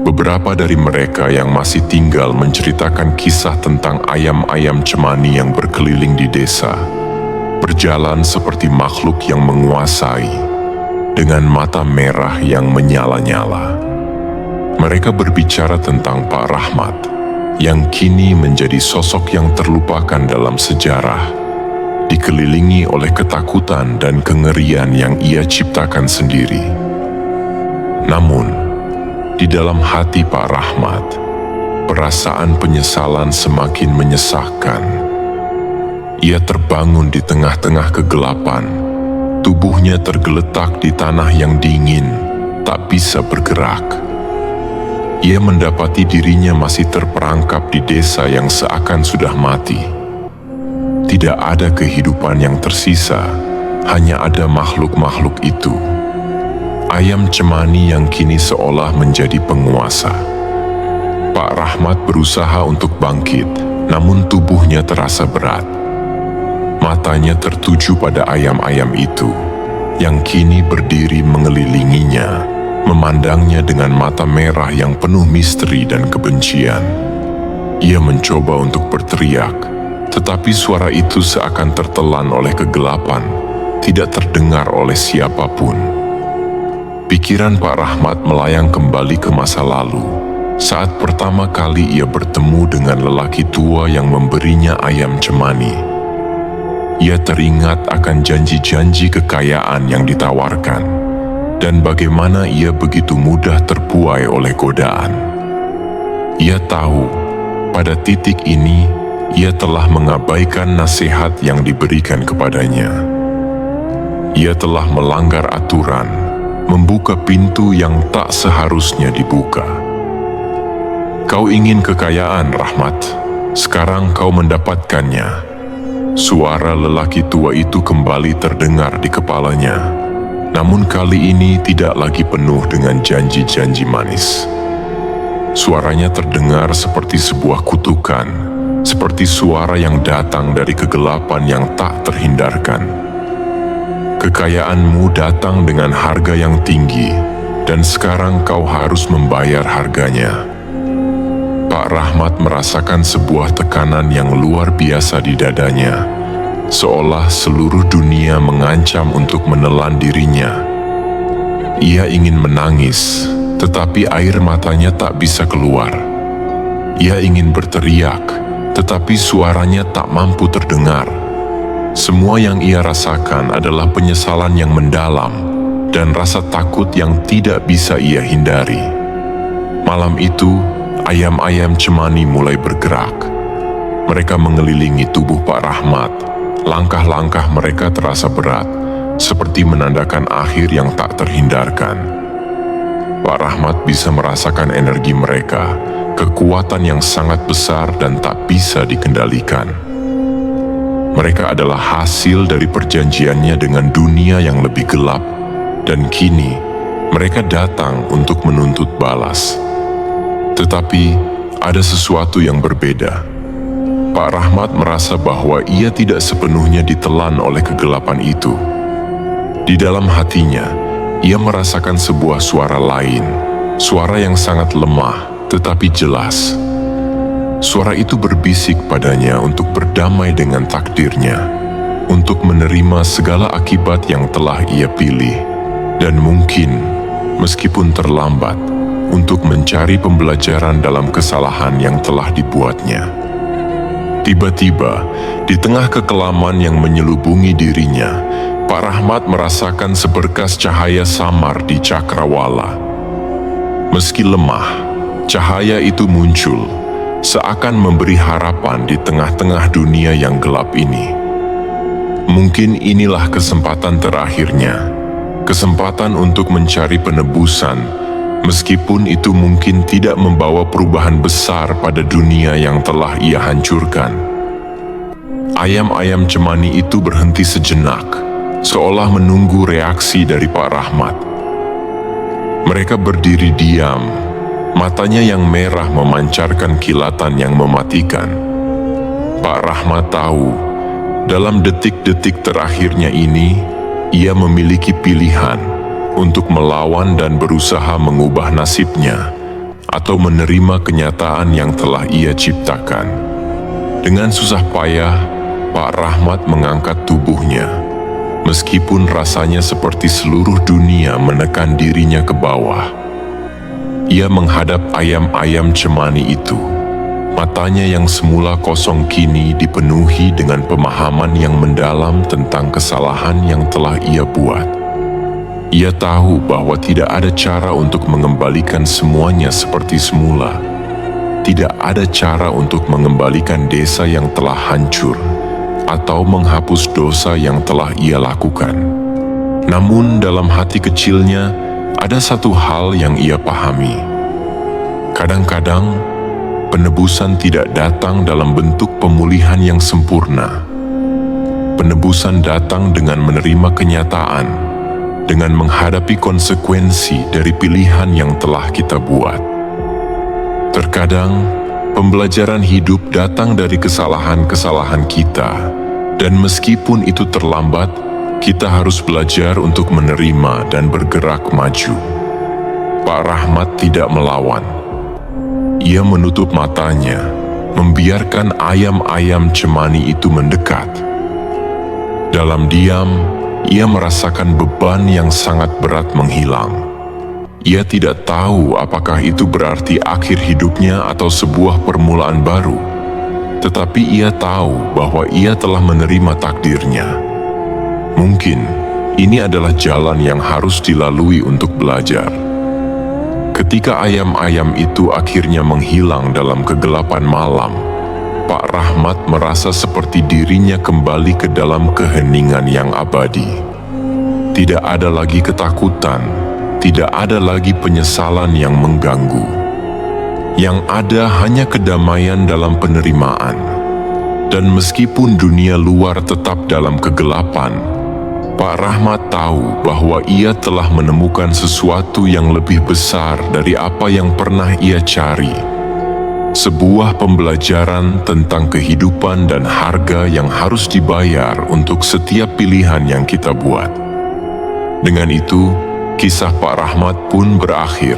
Beberapa dari mereka yang masih tinggal menceritakan kisah tentang ayam-ayam cemani yang berkeliling di desa. berjalan seperti makhluk yang menguasai, dengan mata merah yang menyala-nyala. Mereka berbicara tentang Pak Rahmat, yang kini menjadi sosok yang terlupakan dalam sejarah, dikelilingi oleh ketakutan dan kengerian yang ia ciptakan sendiri. Namun, di dalam hati Pak Rahmat, perasaan penyesalan semakin menyesakkan. Ia terbangun di tengah-tengah kegelapan, tubuhnya tergeletak di tanah yang dingin, tak bisa bergerak. Ia mendapati dirinya masih terperangkap di desa yang seakan sudah mati. Tidak ada kehidupan yang tersisa, hanya ada makhluk-makhluk itu. Ayam cemani yang kini seolah menjadi penguasa. Pak Rahmat berusaha untuk bangkit, namun tubuhnya terasa berat. Matanya tertuju pada ayam-ayam itu, yang kini berdiri mengelilinginya, memandangnya dengan mata merah yang penuh misteri dan kebencian. Ia mencoba untuk berteriak, tetapi suara itu seakan tertelan oleh kegelapan, tidak terdengar oleh siapapun. Pikiran Pak Rahmat melayang kembali ke masa lalu, saat pertama kali ia bertemu dengan lelaki tua yang memberinya ayam cemani. Ia teringat akan janji-janji kekayaan yang ditawarkan, dan bagaimana ia begitu mudah terbuai oleh godaan. Ia tahu, pada titik ini, ia telah mengabaikan nasihat yang diberikan kepadanya. Ia telah melanggar aturan, membuka pintu yang tak seharusnya dibuka. Kau ingin kekayaan, Rahmat. Sekarang kau mendapatkannya. Suara lelaki tua itu kembali terdengar di kepalanya. Namun kali ini tidak lagi penuh dengan janji-janji manis. Suaranya terdengar seperti sebuah kutukan, seperti suara yang datang dari kegelapan yang tak terhindarkan. Kekayaanmu datang dengan harga yang tinggi, dan sekarang kau harus membayar harganya. Pak Rahmat merasakan sebuah tekanan yang luar biasa di dadanya, seolah seluruh dunia mengancam untuk menelan dirinya. Ia ingin menangis, tetapi air matanya tak bisa keluar. Ia ingin berteriak, tetapi suaranya tak mampu terdengar. Semua yang ia rasakan adalah penyesalan yang mendalam dan rasa takut yang tidak bisa ia hindari. Malam itu, ayam-ayam cemani mulai bergerak. Mereka mengelilingi tubuh Pak Rahmat. Langkah-langkah mereka terasa berat, seperti menandakan akhir yang tak terhindarkan. Pak Rahmat bisa merasakan energi mereka, kekuatan yang sangat besar dan tak bisa dikendalikan. Mereka adalah hasil dari perjanjiannya dengan dunia yang lebih gelap, dan kini mereka datang untuk menuntut balas. Tetapi ada sesuatu yang berbeda. Pak Rahmat merasa bahwa ia tidak sepenuhnya ditelan oleh kegelapan itu. Di dalam hatinya, ia merasakan sebuah suara lain, suara yang sangat lemah tetapi jelas. Suara itu berbisik padanya untuk berdamai dengan takdirnya, untuk menerima segala akibat yang telah ia pilih, dan mungkin, meskipun terlambat, untuk mencari pembelajaran dalam kesalahan yang telah dibuatnya. Tiba-tiba, di tengah kekelaman yang menyelubungi dirinya, Pak Rahmat merasakan seberkas cahaya samar di cakrawala. Meski lemah, cahaya itu muncul, seakan memberi harapan di tengah-tengah dunia yang gelap ini. Mungkin inilah kesempatan terakhirnya, kesempatan untuk mencari penebusan, meskipun itu mungkin tidak membawa perubahan besar pada dunia yang telah ia hancurkan. Ayam-ayam cemani itu berhenti sejenak, seolah menunggu reaksi dari Pak Rahmat. Mereka berdiri diam, matanya yang merah memancarkan kilatan yang mematikan. Pak Rahmat tahu, dalam detik-detik terakhirnya ini, ia memiliki pilihan untuk melawan dan berusaha mengubah nasibnya, atau menerima kenyataan yang telah ia ciptakan. Dengan susah payah, Pak Rahmat mengangkat tubuhnya, meskipun rasanya seperti seluruh dunia menekan dirinya ke bawah. Ia menghadap ayam-ayam cemani itu. Matanya yang semula kosong kini dipenuhi dengan pemahaman yang mendalam tentang kesalahan yang telah ia buat. Ia tahu bahwa tidak ada cara untuk mengembalikan semuanya seperti semula. Tidak ada cara untuk mengembalikan desa yang telah hancur atau menghapus dosa yang telah ia lakukan. Namun dalam hati kecilnya ada satu hal yang ia pahami. Kadang-kadang penebusan tidak datang dalam bentuk pemulihan yang sempurna. Penebusan datang dengan menerima kenyataan, dengan menghadapi konsekuensi dari pilihan yang telah kita buat. Terkadang, pembelajaran hidup datang dari kesalahan-kesalahan kita, dan meskipun itu terlambat, kita harus belajar untuk menerima dan bergerak maju. Pak Rahmat tidak melawan. Ia menutup matanya, membiarkan ayam-ayam cemani itu mendekat. Dalam diam, ia merasakan beban yang sangat berat menghilang. Ia tidak tahu apakah itu berarti akhir hidupnya atau sebuah permulaan baru. Tetapi ia tahu bahwa ia telah menerima takdirnya. Mungkin ini adalah jalan yang harus dilalui untuk belajar. Ketika ayam-ayam itu akhirnya menghilang dalam kegelapan malam, Pak Rahmat merasa seperti dirinya kembali ke dalam keheningan yang abadi. Tidak ada lagi ketakutan, tidak ada lagi penyesalan yang mengganggu. Yang ada hanya kedamaian dalam penerimaan. Dan meskipun dunia luar tetap dalam kegelapan, Pak Rahmat tahu bahwa ia telah menemukan sesuatu yang lebih besar dari apa yang pernah ia cari. Sebuah pembelajaran tentang kehidupan dan harga yang harus dibayar untuk setiap pilihan yang kita buat. Dengan itu, kisah Pak Rahmat pun berakhir.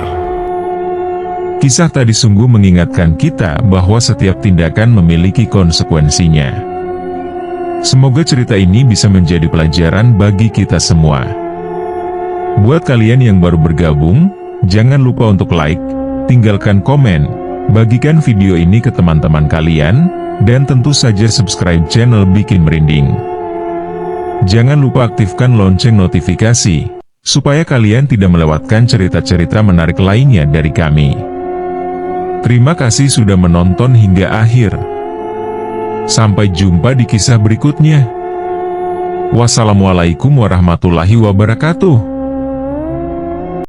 Kisah tadi sungguh mengingatkan kita bahwa setiap tindakan memiliki konsekuensinya. Semoga cerita ini bisa menjadi pelajaran bagi kita semua. Buat kalian yang baru bergabung, jangan lupa untuk like, tinggalkan komen, bagikan video ini ke teman-teman kalian, dan tentu saja subscribe channel Bikin Merinding. Jangan lupa aktifkan lonceng notifikasi, supaya kalian tidak melewatkan cerita-cerita menarik lainnya dari kami. Terima kasih sudah menonton hingga akhir. Sampai jumpa di kisah berikutnya. Wassalamualaikum warahmatullahi wabarakatuh.